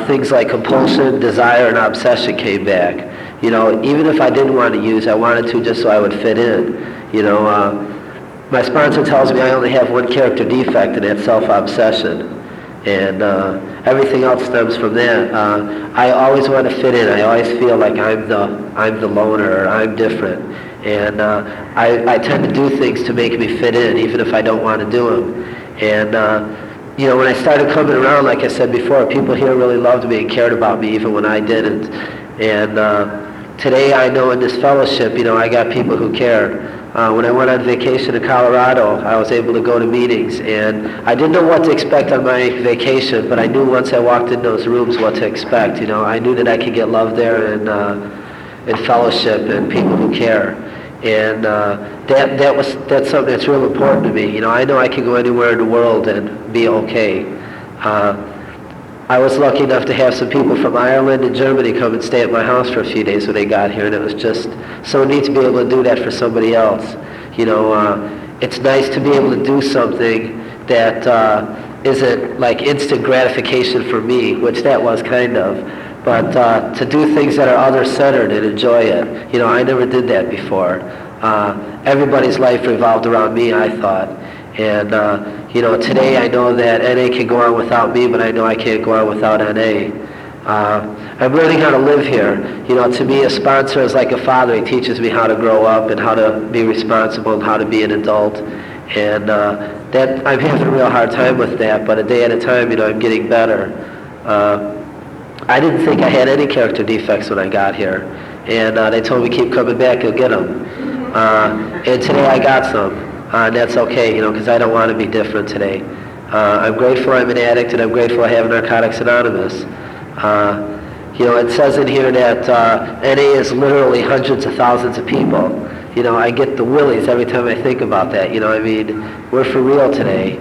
things like compulsion, desire, and obsession came back. You know, even if I didn't want to use, I wanted to just so I would fit in. You know, my sponsor tells me I only have one character defect, and that's self-obsession. And everything else stems from that. I always want to fit in. I always feel like I'm the loner, or I'm different. And I tend to do things to make me fit in, even if I don't want to do them. And you know, when I started coming around, like I said before, people here really loved me and cared about me, even when I didn't. And today, I know in this fellowship, you know, I got people who care. When I went on vacation to Colorado, I was able to go to meetings, and I didn't know what to expect on my vacation, but I knew once I walked in those rooms what to expect. You know, I knew that I could get love there and fellowship and people who care, and that's something that's real important to me. You know, I know I can go anywhere in the world and be okay. I was lucky enough to have some people from Ireland and Germany come and stay at my house for a few days when they got here, and it was just so neat to be able to do that for somebody else. You know, it's nice to be able to do something that isn't like instant gratification for me, which that was kind of, but to do things that are other-centered and enjoy it. You know, I never did that before. Everybody's life revolved around me, I thought. And, you know, today I know that NA can go on without me, but I know I can't go on without NA. I'm learning how to live here. You know, to me, a sponsor is like a father. He teaches me how to grow up and how to be responsible and how to be an adult. And that I'm having a real hard time with that, but a day at a time, you know, I'm getting better. I didn't think I had any character defects when I got here. And they told me, keep coming back, you'll get them. And today I got some. And that's okay, you know, because I don't want to be different today. I'm grateful I'm an addict, and I'm grateful I have Narcotics Anonymous. You know, it says in here that NA is literally hundreds of thousands of people. You know, I get the willies every time I think about that. You know, I mean, we're for real today.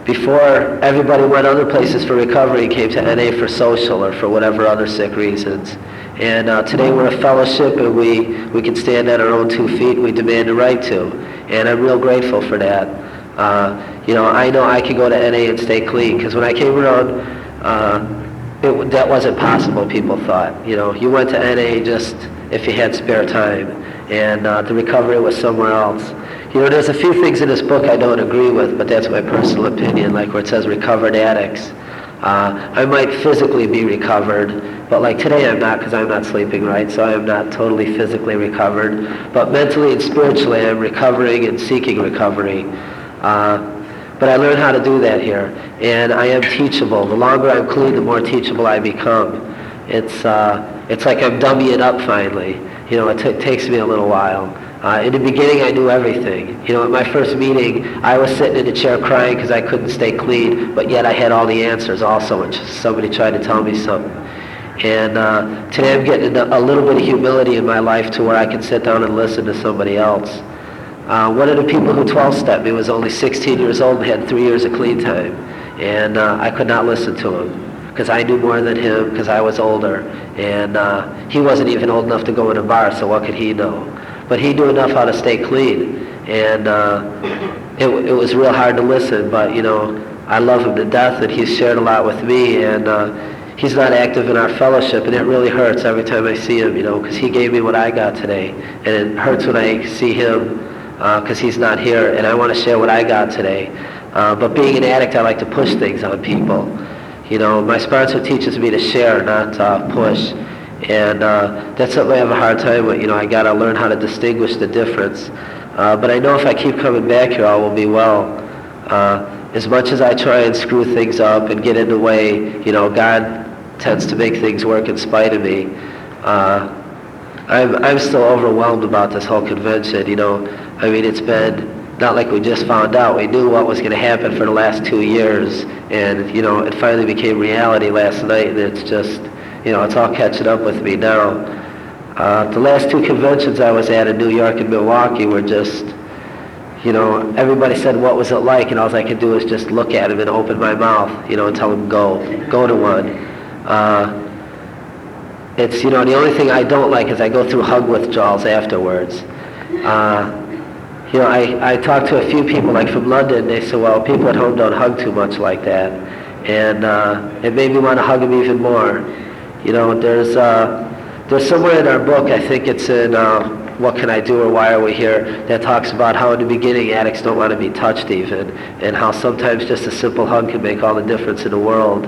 Before, everybody went other places for recovery and came to NA for social or for whatever other sick reasons. And today we're a fellowship, and we can stand on our own 2 feet, and we demand the right to. And I'm real grateful for that. I know I could go to NA and stay clean, because when I came around, that wasn't possible, people thought. You went to NA just if you had spare time, and the recovery was somewhere else. There's a few things in this book I don't agree with, but that's my personal opinion, like where it says recovered addicts. I might physically be recovered, but like today I'm not, because I'm not sleeping right, so I'm not totally physically recovered. But mentally and spiritually I'm recovering and seeking recovery. But I learned how to do that here, and I am teachable. The longer I'm clean, the more teachable I become. It's like I'm dummying up finally. It takes me a little while. In the beginning, I knew everything. At my first meeting, I was sitting in a chair crying because I couldn't stay clean, but yet I had all the answers also, and somebody tried to tell me something. And today I'm getting a little bit of humility in my life to where I can sit down and listen to somebody else. One of the people who 12-stepped me was only 16 years old and had 3 years of clean time, and I could not listen to him because I knew more than him, because I was older, and he wasn't even old enough to go in a bar, so what could he know? But he knew enough how to stay clean, and it was real hard to listen, but I love him to death, and he's shared a lot with me, and he's not active in our fellowship, and it really hurts every time I see him, because he gave me what I got today, and it hurts when I see him because he's not here, and I want to share what I got today. But being an addict, I like to push things on people. My sponsor teaches me to share, not push. And that's something I have a hard time with. I got to learn how to distinguish the difference. But I know if I keep coming back here, all will be well. As much as I try and screw things up and get in the way, God tends to make things work in spite of me. I'm still overwhelmed about this whole convention. It's been not like we just found out. We knew what was going to happen for the last 2 years, and it finally became reality last night, and it's just, it's all catching up with me now. The last 2 conventions I was at in New York and Milwaukee were just, everybody said, what was it like? And all I could do is just look at them and open my mouth, and tell them go to one. It's, the only thing I don't like is I go through hug withdrawals afterwards. I talked to a few people, like from London, they said, well, people at home don't hug too much like that. And it made me want to hug them even more. There's somewhere in our book, I think it's in What Can I Do or Why Are We Here, that talks about how in the beginning addicts don't want to be touched even, and how sometimes just a simple hug can make all the difference in the world.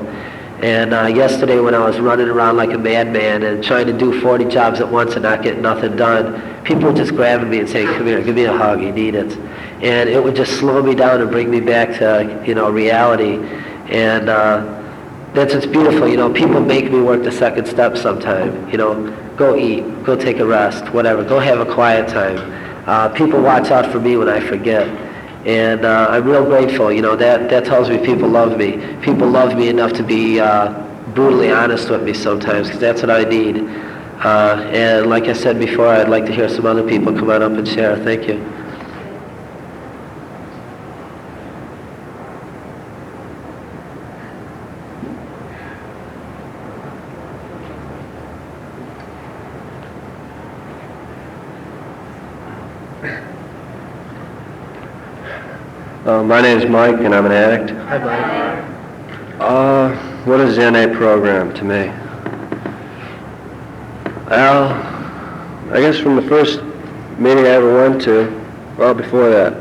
And yesterday when I was running around like a madman and trying to do 40 jobs at once and not get nothing done, people were just grabbing me and saying, come here, give me a hug, you need it. And it would just slow me down and bring me back to, reality. And that's what's beautiful, people make me work the second step sometime, go eat, go take a rest, whatever, go have a quiet time. People watch out for me when I forget. And I'm real grateful, that tells me people love me. People love me enough to be brutally honest with me sometimes, because that's what I need. And like I said before, I'd like to hear some other people come on up and share. Thank you. My name is Mike, and I'm an addict. Hi, Mike. What is the NA program to me? Well, I guess from the first meeting I ever went to, well, before that,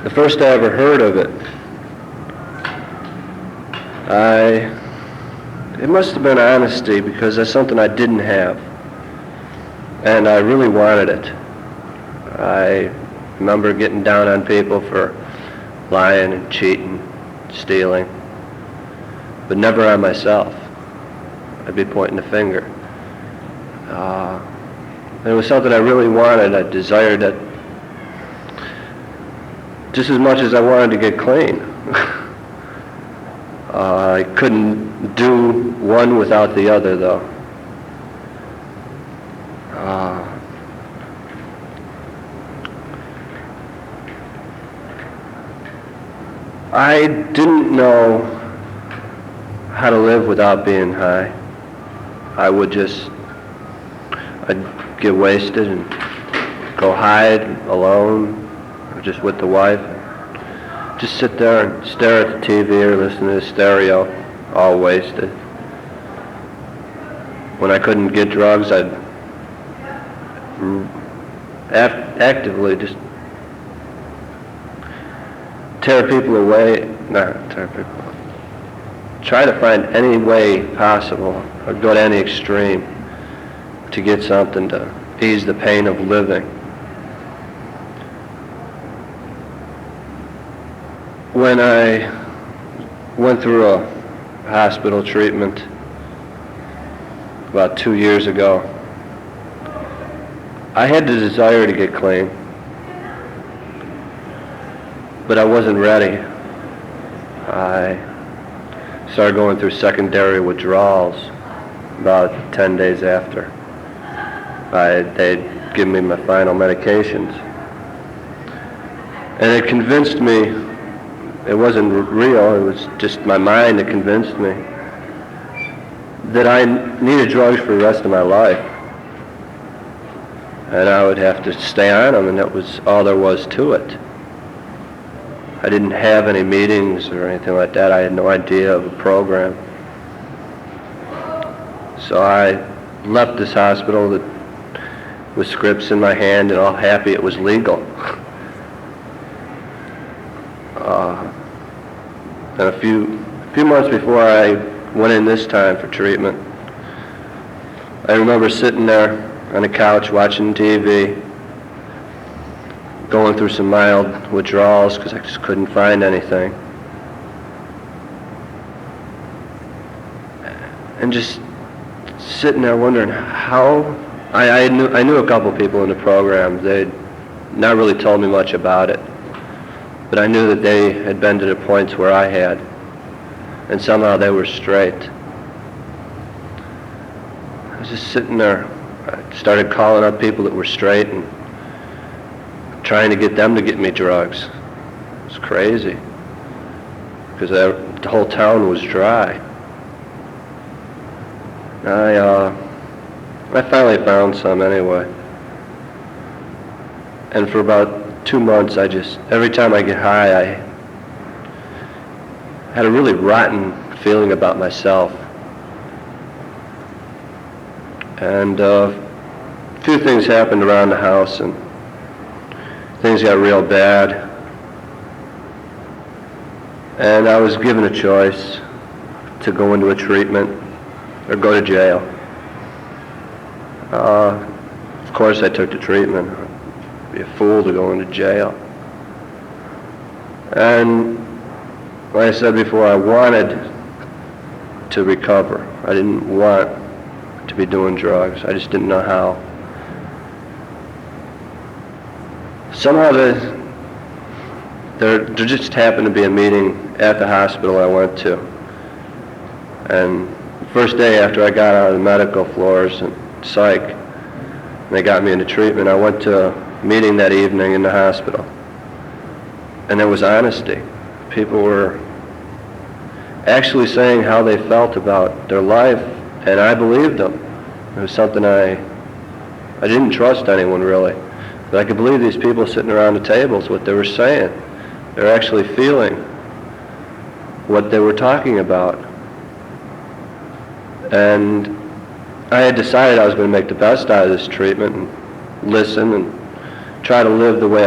the first I ever heard of it, it must have been honesty, because that's something I didn't have, and I really wanted it. I remember getting down on people for lying and cheating, stealing, but never on myself. I'd be pointing the finger. It was something I really wanted. I desired it just as much as I wanted to get clean. I couldn't do one without the other, though. I didn't know how to live without being high. I'd get wasted and go hide alone, or just with the wife. Just sit there and stare at the TV or listen to the stereo, all wasted. When I couldn't get drugs, I'd actively just try to find any way possible or go to any extreme to get something to ease the pain of living. When I went through a hospital treatment about 2 years ago, I had the desire to get clean, but I wasn't ready. I started going through secondary withdrawals about 10 days after they'd given me my final medications. And it convinced me, it wasn't real, it was just my mind that convinced me that I needed drugs for the rest of my life. And I would have to stay on them, and that was all there was to it. I didn't have any meetings or anything like that. I had no idea of a program. So I left this hospital with scripts in my hand and all happy it was legal. And a few months before I went in this time for treatment, I remember sitting there on the couch watching TV, going through some mild withdrawals because I just couldn't find anything. And just sitting there wondering how, I knew a couple people in the program. They'd not really told me much about it, but I knew that they had been to the points where I had, and somehow they were straight. I was just sitting there. I started calling up people that were straight and trying to get them to get me drugs. It was crazy, because the whole town was dry. I finally found some anyway. And for about 2 months, every time I get high, I had a really rotten feeling about myself. And a few things happened around the house, and things got real bad. And I was given a choice to go into a treatment or go to jail. Of course I took the treatment. I'd be a fool to go into jail. And like I said before, I wanted to recover. I didn't want to be doing drugs. I just didn't know how. Somehow there just happened to be a meeting at the hospital I went to. And the first day after I got out of the medical floors and psych, and they got me into treatment, I went to a meeting that evening in the hospital. And there was honesty. People were actually saying how they felt about their life, and I believed them. It was something I didn't trust anyone really, but I could believe these people sitting around the tables, what they were saying. They were actually feeling what they were talking about. And I had decided I was going to make the best out of this treatment and listen and try to live the way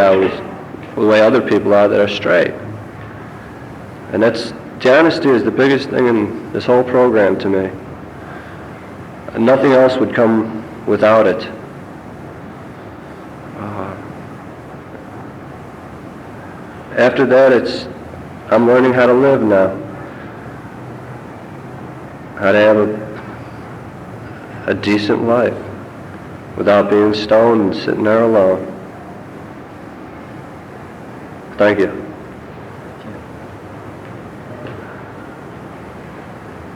other people are that are straight. And the honesty is the biggest thing in this whole program to me. And nothing else would come without it. After that, I'm learning how to live now. How to have a decent life without being stoned and sitting there alone. Thank you.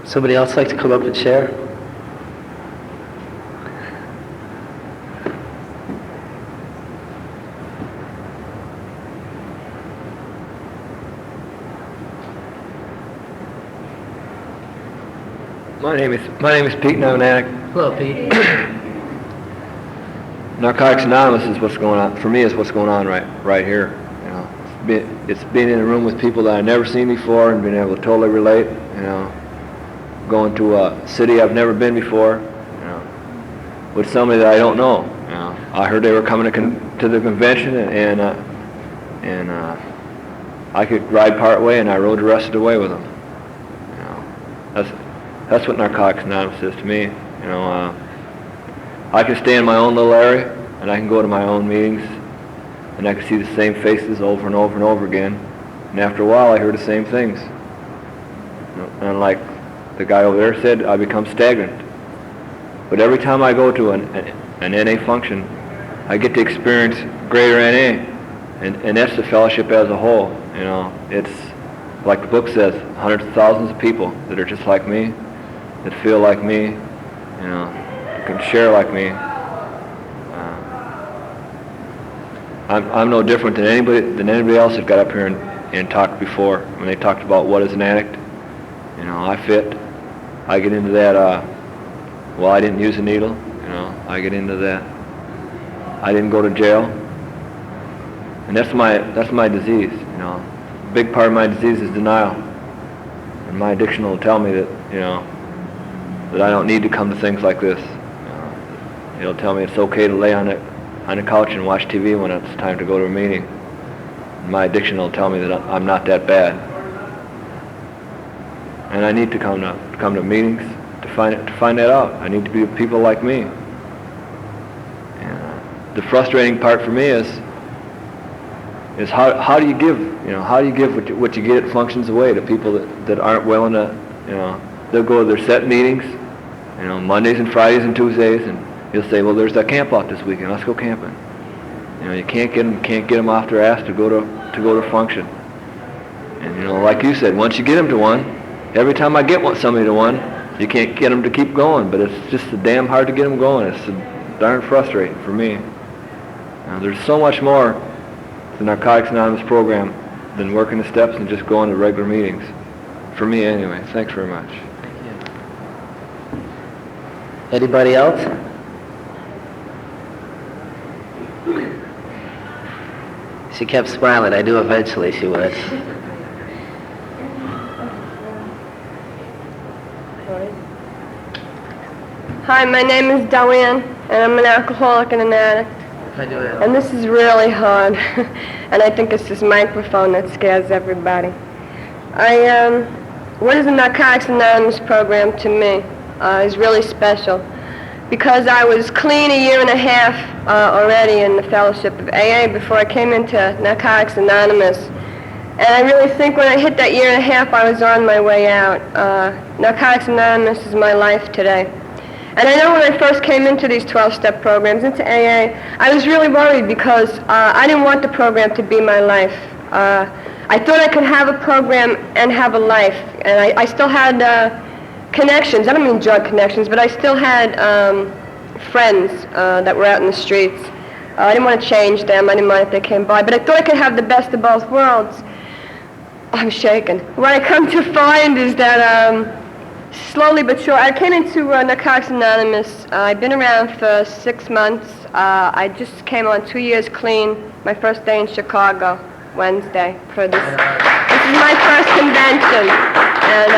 Somebody else like to come up and share? My name is Pete, and I'm an addict. Hello, Pete. Narcotics Anonymous is what's going on, for me, is what's going on right here. it's being in a room with people that I've never seen before and being able to totally relate, going to a city I've never been before, with somebody that I don't know. I heard they were coming to the convention, and I could ride part way, and I rode the rest of the way with them. That's what Narcotics Anonymous is to me. I can stay in my own little area, and I can go to my own meetings, and I can see the same faces over and over and over again. And after a while, I hear the same things. And like the guy over there said, I become stagnant. But every time I go to an NA function, I get to experience greater NA, and that's the fellowship as a whole. It's like the book says, hundreds of thousands of people that are just like me, that feel like me, can share like me. I'm no different than anybody else that got up here and talked before when they talked about what is an addict. I fit. I get into that. Well, I didn't use a needle. I get into that. I didn't go to jail, and that's my disease. A big part of my disease is denial, and my addiction will tell me that that I don't need to come to things like this. It'll tell me it's okay to lay on the couch and watch TV when it's time to go to a meeting. And my addiction will tell me that I'm not that bad, and I need to come to meetings to find that out. I need to be with people like me. And the frustrating part for me is how do you give what you get at functions away to people that aren't willing to, they'll go to their set meetings, Mondays and Fridays and Tuesdays, and you'll say, well, there's that camp out this weekend, let's go camping. You can't get them off their ass to go to function. And like you said, once you get them to one, every time I get somebody to one, you can't get them to keep going, but it's just so damn hard to get them going. It's so darn frustrating for me. There's so much more to the Narcotics Anonymous program than working the steps and just going to regular meetings. For me, anyway. Thanks very much. Anybody else? She kept smiling. I knew eventually she would. Hi, my name is Diane, and I'm an alcoholic and an addict. And this is really hard, and I think it's this microphone that scares everybody. What is the Narcotics Anonymous program to me is really special, because I was clean a year and a half already in the fellowship of AA before I came into Narcotics Anonymous. And I really think when I hit that year and a half, I was on my way out. Narcotics Anonymous is my life today. And I know when I first came into these 12-step programs, into AA, I was really worried because I didn't want the program to be my life. I thought I could have a program and have a life. And I still had connections. I don't mean drug connections, but I still had friends that were out in the streets. I didn't want to change them. I didn't mind if they came by. But I thought I could have the best of both worlds. I'm shaking. What I come to find is that slowly but sure, I came into Narcotics Anonymous. I've been around for 6 months. I just came on 2 years clean. My first day in Chicago, Wednesday, for this. This is my first convention. And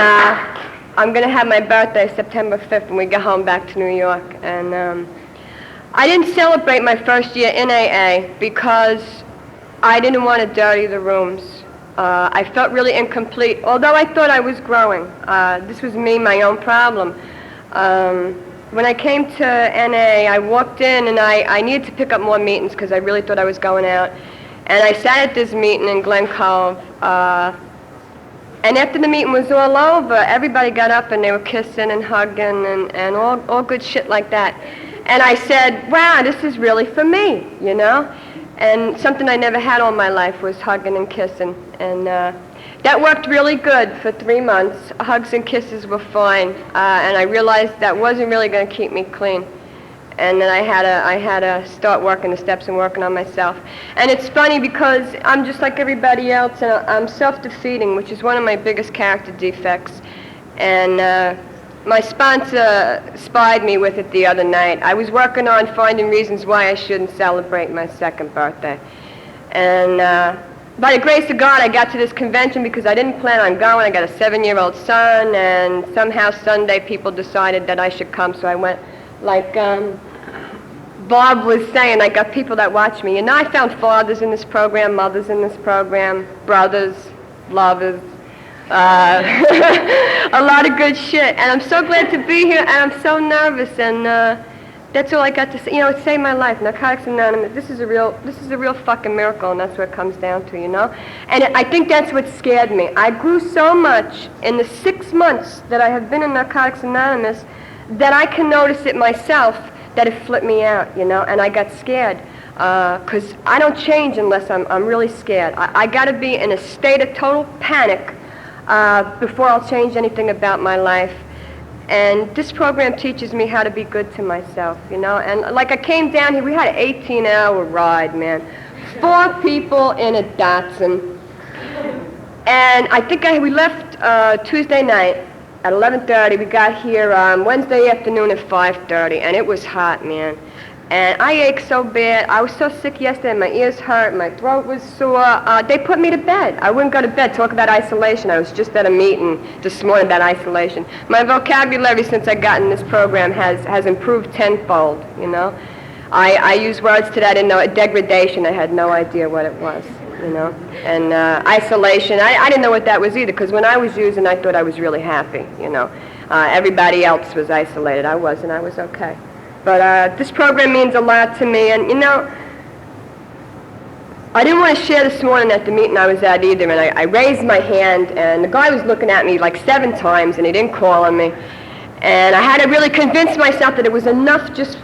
I'm going to have my birthday September 5th when we get home back to New York. And I didn't celebrate my first year in AA because I didn't want to dirty the rooms. I felt really incomplete, although I thought I was growing. This was me, my own problem. When I came to NA, I walked in and I needed to pick up more meetings because I really thought I was going out. And I sat at this meeting in Glen Cove. And after the meeting was all over, everybody got up and they were kissing and hugging and all good shit like that. And I said, wow, this is really for me, And something I never had all my life was hugging and kissing. And that worked really good for 3 months. Hugs and kisses were fine. And I realized that wasn't really going to keep me clean. And then I had to start working the steps and working on myself. And it's funny because I'm just like everybody else, and I'm self-defeating, which is one of my biggest character defects. And my sponsor spied me with it the other night. I was working on finding reasons why I shouldn't celebrate my second birthday. And by the grace of God, I got to this convention because I didn't plan on going. I got a 7-year-old son, and somehow Sunday people decided that I should come, so I went. Like Bob was saying, I got people that watch me. And I found fathers in this program, mothers in this program, brothers, lovers, a lot of good shit. And I'm so glad to be here, and I'm so nervous, and that's all I got to say. You know, it saved my life. Narcotics Anonymous, this is a real fucking miracle, and that's what it comes down to, you know? And I think that's what scared me. I grew so much in the 6 months that I have been in Narcotics Anonymous that I can notice it myself, that it flipped me out, you know? And I got scared, because I don't change unless I'm really scared. I got to be in a state of total panic before I'll change anything about my life. And this program teaches me how to be good to myself, you know? And like I came down here, we had an 18-hour ride, man. 4 people in a Datsun. And I think we left Tuesday night at 11:30. We got here Wednesday afternoon at 5:30, and it was hot, man. And I ached so bad. I was so sick yesterday. My ears hurt. My throat was sore. They put me to bed. I wouldn't go to bed. Talk about isolation. I was just at a meeting this morning about isolation. My vocabulary since I got in this program has improved tenfold, you know. I use words today I didn't know. Degradation, I had no idea what it was, you know. And isolation, I didn't know what that was either, because when I was using, I thought I was really happy, you know. Everybody else was isolated. I wasn't. I was okay. But this program means a lot to me, and you know, I didn't want to share this morning at the meeting I was at either, and I raised my hand, and the guy was looking at me like 7 times, and he didn't call on me. And I had to really convince myself that it was enough just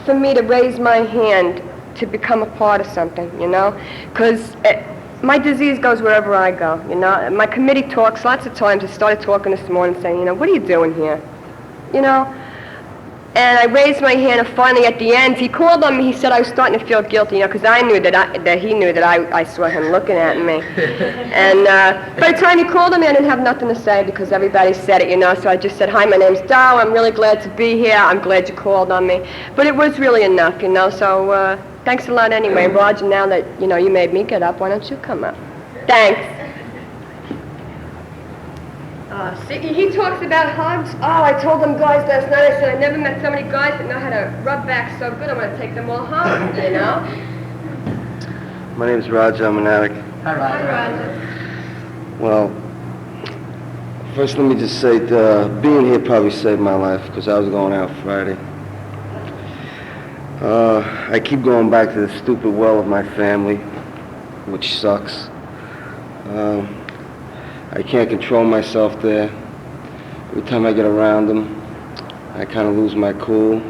for me to raise my hand to become a part of something, you know? Because my disease goes wherever I go, you know? My committee talks lots of times. I started talking this morning saying, you know, what are you doing here? You know? And I raised my hand, and finally at the end, he called on me. He said I was starting to feel guilty, you know, because I knew that he knew that I saw him looking at me. And by the time he called on me, I didn't have nothing to say because everybody said it, you know. So I just said, hi, my name's Dow. I'm really glad to be here. I'm glad you called on me. But it was really enough, you know. So thanks a lot anyway. Roger, now that, you know, you made me get up, why don't you come up? Thanks. See, he talks about hugs. Oh, I told them guys last night, I said I never met so many guys that know how to rub back so good. I'm going to take them all home, you know? My name's Roger. I'm an addict. Hi, Roger. Well, first let me just say that being here probably saved my life because I was going out Friday. I keep going back to the stupid well of my family, which sucks. I can't control myself there. Every time I get around them, I kind of lose my cool.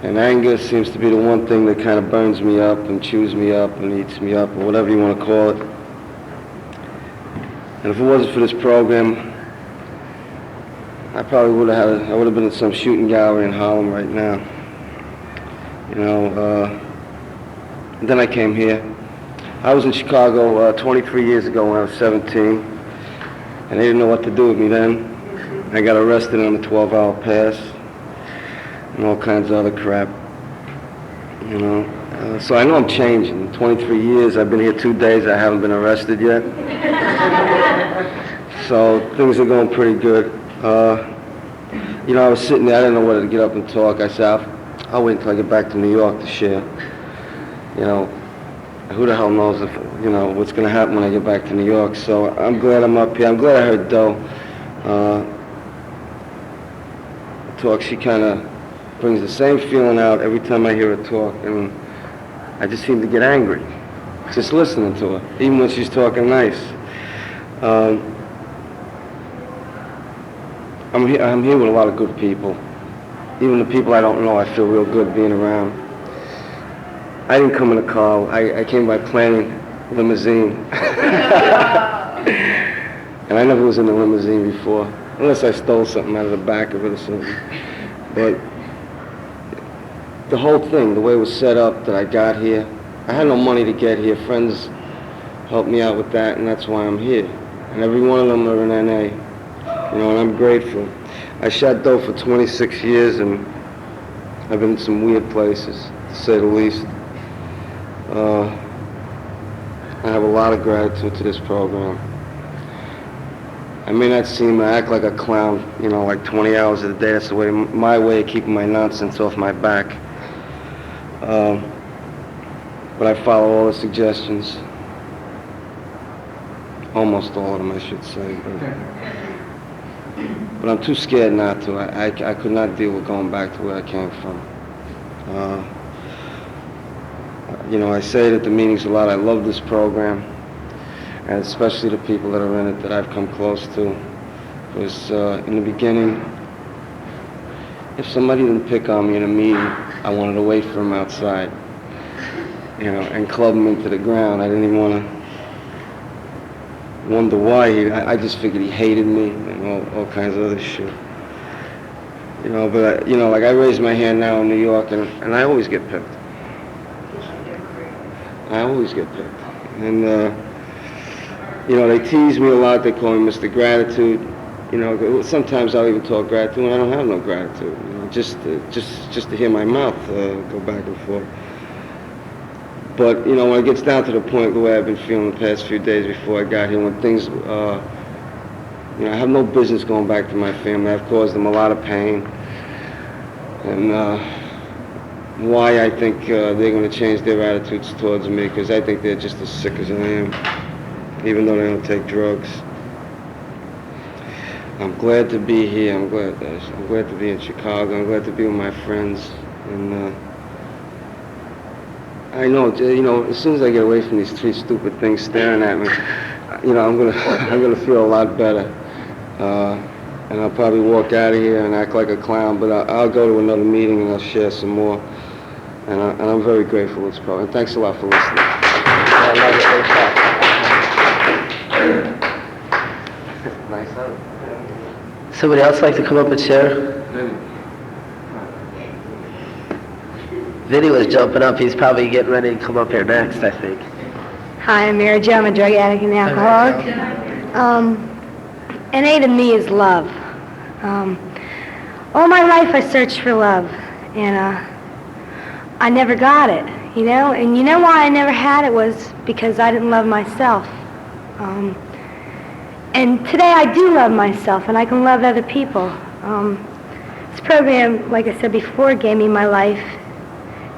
And anger seems to be the one thing that kind of burns me up and chews me up and eats me up, or whatever you want to call it. And if it wasn't for this program, I probably would have been at some shooting gallery in Harlem right now. You know, and then I came here. I was in Chicago 23 years ago when I was 17. And they didn't know what to do with me then. I got arrested on a 12-hour pass and all kinds of other crap, you know. So I know I'm changing. 23 years, I've been here 2 days, I haven't been arrested yet. So things are going pretty good. You know, I was sitting there, I didn't know whether to get up and talk. I said, I'll wait until I get back to New York to share. You know, who the hell knows if, you know, what's going to happen when I get back to New York. So I'm glad I'm up here. I'm glad I heard Doe talk. She kind of brings the same feeling out every time I hear her talk. And I just seem to get angry just listening to her, even when she's talking nice. I'm here with a lot of good people. Even the people I don't know, I feel real good being around. I didn't come in a car. I came by plane, limousine. And I never was in a limousine before, unless I stole something out of the back of it or something. But the whole thing, the way it was set up that I got here, I had no money to get here. Friends helped me out with that, and that's why I'm here. And every one of them are in NA, you know, and I'm grateful. I shot dope for 26 years, and I've been in some weird places, to say the least. I have a lot of gratitude to this program. I may not seem to act like a clown, like 20 hours a day. That's my way of keeping my nonsense off my back. But I follow all the suggestions. Almost all of them, I should say. But I'm too scared not to. I could not deal with going back to where I came from. I say it at the meetings a lot. I love this program, and especially the people that are in it that I've come close to. Because in the beginning, if somebody didn't pick on me in a meeting, I wanted to wait for him outside, and club him into the ground. I didn't even want to wonder why. I just figured he hated me and all kinds of other shit. But like I raise my hand now in New York, and I always get picked. I always get picked. And, they tease me a lot. They call me Mr. Gratitude. Sometimes I'll even talk gratitude, and I don't have no gratitude. Just to hear my mouth go back and forth. But, when it gets down to the point the way I've been feeling the past few days before I got here, when things, I have no business going back to my family. I've caused them a lot of pain. And why I think they're going to change their attitudes towards me, because I think they're just as sick as I am, even though they don't take drugs. I'm glad to be here. I'm glad to be in Chicago. I'm glad to be with my friends. And I know, as soon as I get away from these three stupid things staring at me, I'm gonna feel a lot better. And I'll probably walk out of here and act like a clown, but I'll go to another meeting and I'll share some more. And I'm very grateful for this program. Thanks a lot for listening. Nice. Somebody else like to come up and share? Vinny was jumping up. He's probably getting ready to come up here next, I think. Hi, I'm Mary Jo. I'm a drug addict and alcoholic. NA to me is love. All my life I searched for love, and I never got it, And why I never had it was because I didn't love myself. And today I do love myself, and I can love other people. This program, like I said before, gave me my life,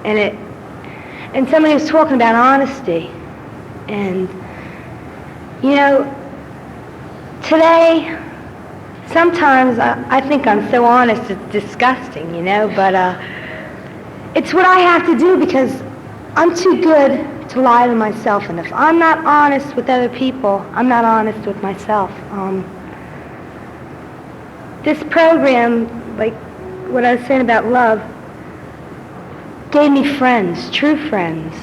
and somebody was talking about honesty. And, today, sometimes I think I'm so honest it's disgusting, but it's what I have to do because I'm too good to lie to myself. And if I'm not honest with other people, I'm not honest with myself. This program, like what I was saying about love, gave me friends, true friends.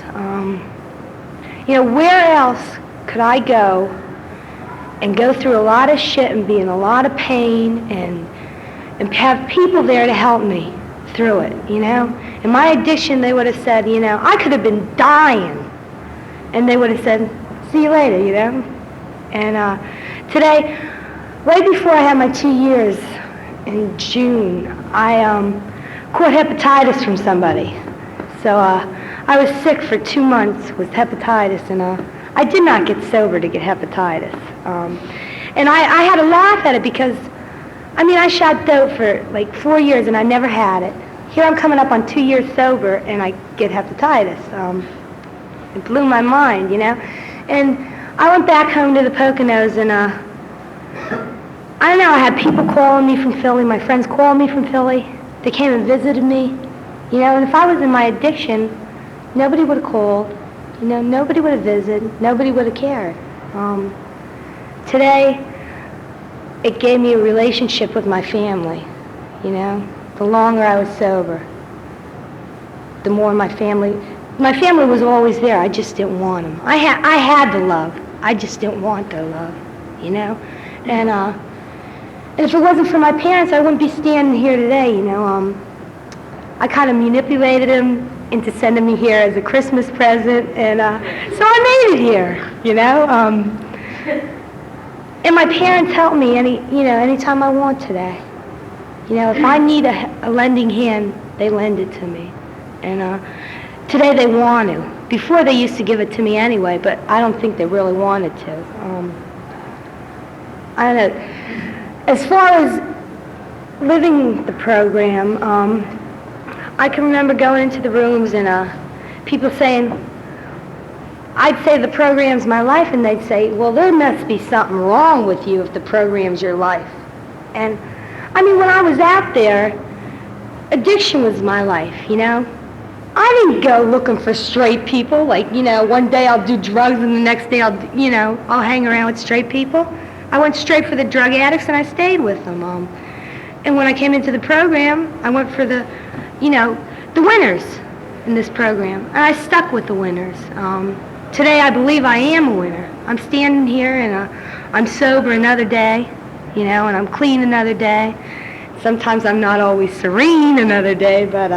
Where else could I go and go through a lot of shit and be in a lot of pain and have people there to help me through it, In my addiction, they would have said, I could have been dying. And they would have said, see you later, And today, right before I had my 2 years in June, I caught hepatitis from somebody. So I was sick for 2 months with hepatitis, and I did not get sober to get hepatitis. And I had to laugh at it because, I shot dope for like 4 years and I never had it. Here I'm coming up on 2 years sober and I get hepatitis. It blew my mind, And I went back home to the Poconos and I had people calling me from Philly, my friends called me from Philly. They came and visited me, And if I was in my addiction, nobody would have called, nobody would have visited, nobody would have cared. Today, it gave me a relationship with my family, The longer I was sober, the more my family was always there. I just didn't want them. I had the love. I just didn't want their love, And if it wasn't for my parents, I wouldn't be standing here today, I kind of manipulated them into sending me here as a Christmas present, and so I made it here, And my parents help me anytime I want today. If I need a lending hand, they lend it to me. And today they want to, Before they used to give it to me anyway, but I don't think they really wanted to. I don't know. As far as living the program, I can remember going into the rooms and people saying, I'd say the program's my life, and they'd say, well, there must be something wrong with you if the program's your life. And, I mean, when I was out there, addiction was my life, you know? I didn't go looking for straight people, like, you know, one day I'll do drugs and the next day I'll hang around with straight people. I went straight for the drug addicts and I stayed with them. And when I came into the program, I went for the winners in this program. And I stuck with the winners. Today I believe I am a winner. I'm standing here and I'm sober another day, you know, and I'm clean another day. Sometimes I'm not always serene another day, but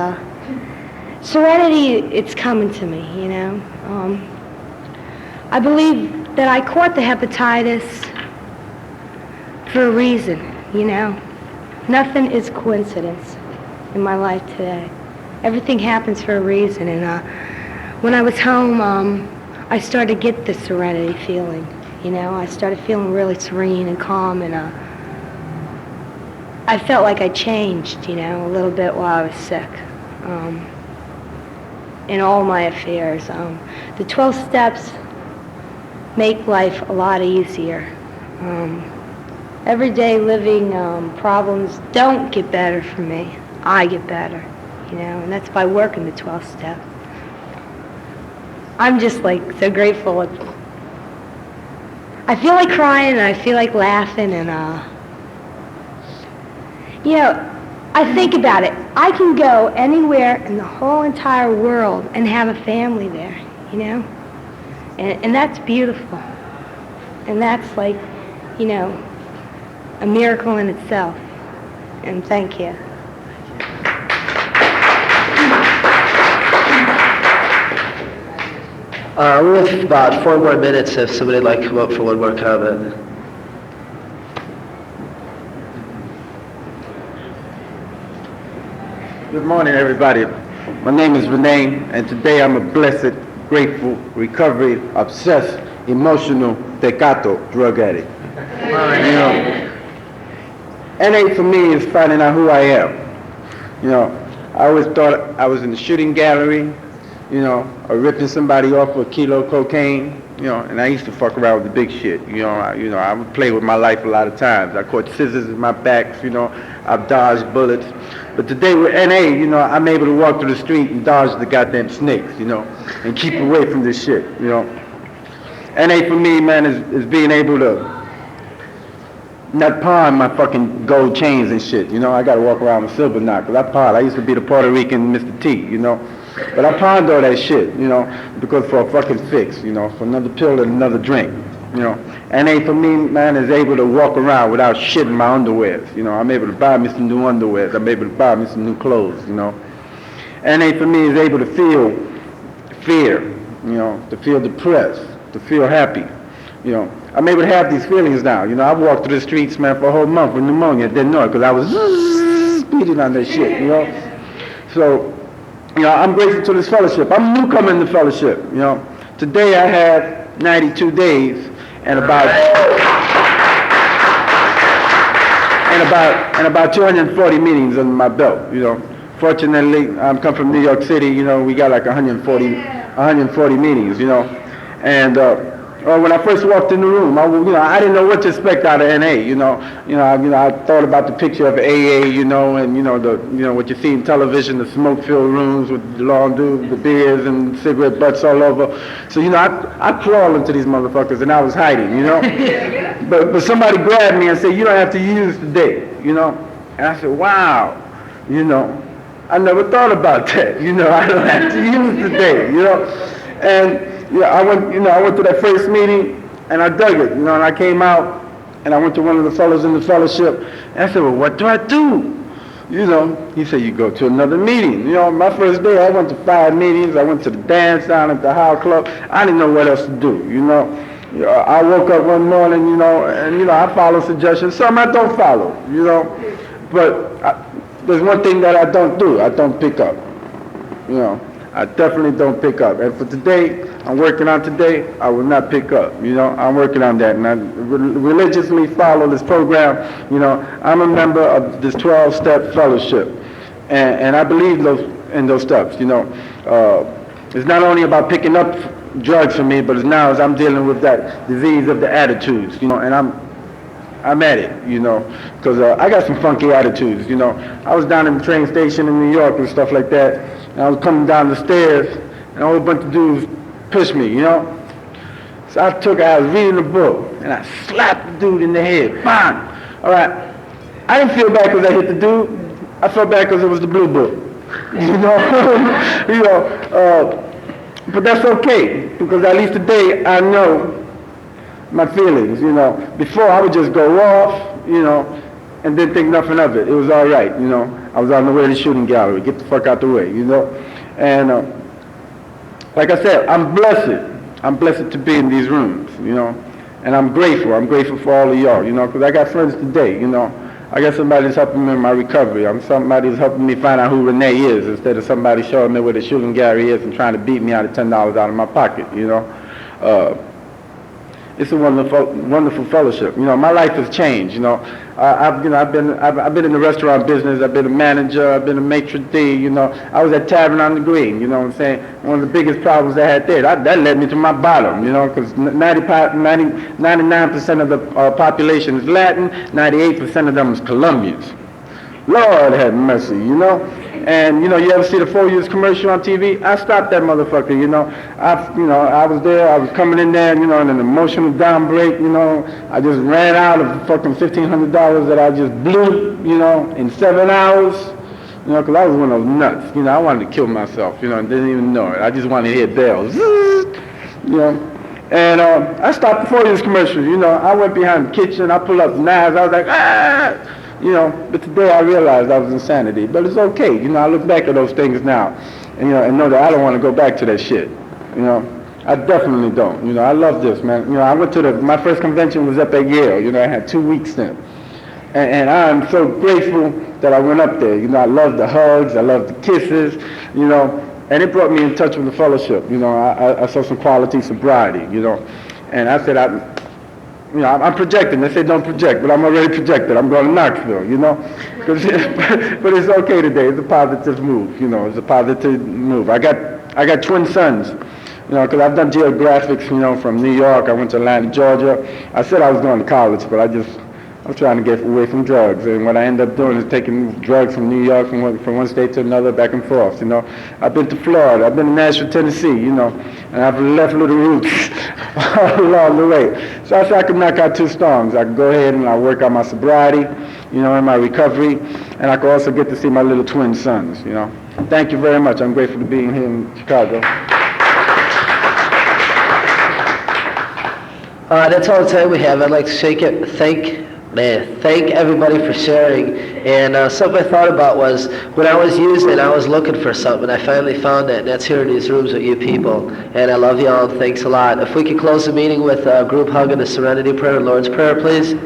serenity, it's coming to me, you know. I believe that I caught the hepatitis for a reason, you know. Nothing is coincidence in my life today. Everything happens for a reason, and when I was home, I started to get the serenity feeling, you know. I started feeling really serene and calm, and I felt like I changed, you know, a little bit while I was sick. In all my affairs. The 12 steps make life a lot easier. Everyday living problems don't get better for me. I get better, you know, and that's by working the 12 steps. I'm just like so grateful. I feel like crying and I feel like laughing and you know, I think about it. I can go anywhere in the whole entire world and have a family there, you know? And that's beautiful. And that's like, you know, a miracle in itself. And thank you. We have about 4 more minutes if somebody'd like to come up for one more comment. Good morning, everybody. My name is Renee, and today I'm a blessed, grateful, recovery, obsessed, emotional, tecato drug addict. You know, NA for me is finding out who I am. You know, I always thought I was in the shooting gallery, you know, or ripping somebody off for a kilo of cocaine, you know, and I used to fuck around with the big shit. I would play with my life a lot of times. I caught scissors in my backs, you know, I've dodged bullets. But today with NA, you know, I'm able to walk through the street and dodge the goddamn snakes, you know, and keep away from this shit, you know. NA for me, man, is being able to not pawn my fucking gold chains and shit, you know. I gotta walk around with silver now, because I pawned. I used to be the Puerto Rican Mr. T, you know. But I pawned all that shit, you know, because for a fucking fix, you know, for another pill and another drink, you know. NA for me, man, is able to walk around without shit in my underwears, you know. I'm able to buy me some new underwears. I'm able to buy me some new clothes, you know. NA for me is able to feel fear, you know, to feel depressed, to feel happy, you know. I'm able to have these feelings now, you know. I walked through the streets, man, for a whole month with pneumonia. Didn't know it because I was beating on that shit, you know. So, you know, I'm grateful to this fellowship. I'm a newcomer in the fellowship, you know. Today I had 92 days and about 240 meetings under my belt, you know. Fortunately, I come from New York City, you know, we got like 140 meetings, you know. And when I first walked in the room, I didn't know what to expect out of NA, you know. I thought about the picture of AA, you know, and what you see in television, the smoke-filled rooms with the laundry, the beers and cigarette butts all over. So, you know, I crawled into these motherfuckers and I was hiding, you know. but somebody grabbed me and said, you don't have to use today, you know. And I said, wow, you know, I never thought about that, you know. I don't have to use today, you know. And yeah, I went to that first meeting and I dug it, you know, and I came out and I went to one of the fellows in the fellowship and I said, well, what do I do? You know, he said, you go to another meeting. You know, my first day I went to 5 meetings. I went to the dance down at the Howe Club. I didn't know what else to do, you know. I woke up one morning, you know, and, you know, I follow suggestions. Some I don't follow, you know. But there's one thing that I don't do. I don't pick up, you know. I definitely don't pick up. And for today, I'm working on today, I will not pick up. I'm working on that. And I religiously follow this program. I'm a member of this 12-step fellowship. And I believe in those steps. It's not only about picking up drugs for me, but now as I'm dealing with that disease of the attitudes, and I'm at it, because I got some funky attitudes, I was down in the train station in New York and stuff like that, and I was coming down the stairs, and a whole bunch of dudes pushed me, So I was reading a book, and I slapped the dude in the head, bang! All right, I didn't feel bad because I hit the dude, I felt bad because it was the blue book, but that's okay, because at least today I know my feelings, Before I would just go off, and didn't think nothing of it. It was all right, I was on the way to the shooting gallery. Get the fuck out the way, And like I said, I'm blessed. I'm blessed to be in these rooms, And I'm grateful. I'm grateful for all of y'all, because I got friends today, I got somebody that's helping me in my recovery. Somebody that's helping me find out who Renee is instead of somebody showing me where the shooting gallery is and trying to beat me out of $10 out of my pocket, It's a wonderful fellowship. My life has changed. I've been in the restaurant business. I've been a manager. I've been a maitre d'. I was at Tavern on the Green. You know what I'm saying? One of the biggest problems I had there. That led me to my bottom. Because 99% of the population is Latin. 98% of them is Colombians. Lord have mercy. And you ever see the 4 Years commercial on TV? I stopped that motherfucker, I was there, I was coming in there, in an emotional down break, I just ran out of fucking $1,500 that I just blew, in 7 hours, because I was one of those nuts, I wanted to kill myself, and didn't even know it. I just wanted to hear bells, And I stopped the 4 Years commercial, I went behind the kitchen, I pulled up knives, I was like, ah! But today I realized I was insanity. But it's okay, I look back at those things now, and know that I don't want to go back to that shit, I definitely don't, I love this, man. I went to my first convention was up at Yale, I had 2 weeks then, and I'm so grateful that I went up there, I love the hugs, I love the kisses, and it brought me in touch with the fellowship, I saw some quality sobriety, and I said, I'm projecting. They say don't project, but I'm already projected. I'm going to Knoxville, But it's okay today. It's a positive move, It's a positive move. I got twin sons, because I've done geographics, from New York. I went to Atlanta, Georgia. I said I was going to college, but I'm trying to get away from drugs. And what I end up doing is taking drugs from New York, from one state to another, back and forth, I've been to Florida. I've been to Nashville, Tennessee, and I've left little roots all along the way. So I said I could knock out 2 storms. I could go ahead and I work on my sobriety, and my recovery, and I could also get to see my little twin sons, Thank you very much. I'm grateful to be here in Chicago. That's all the time we have. I'd like to thank everybody for sharing. And something I thought about was when I was using, I was looking for something. I finally found it, and that's here in these rooms with you people. And I love you all. Thanks a lot. If we could close the meeting with a group hug and a serenity prayer, Lord's Prayer, please.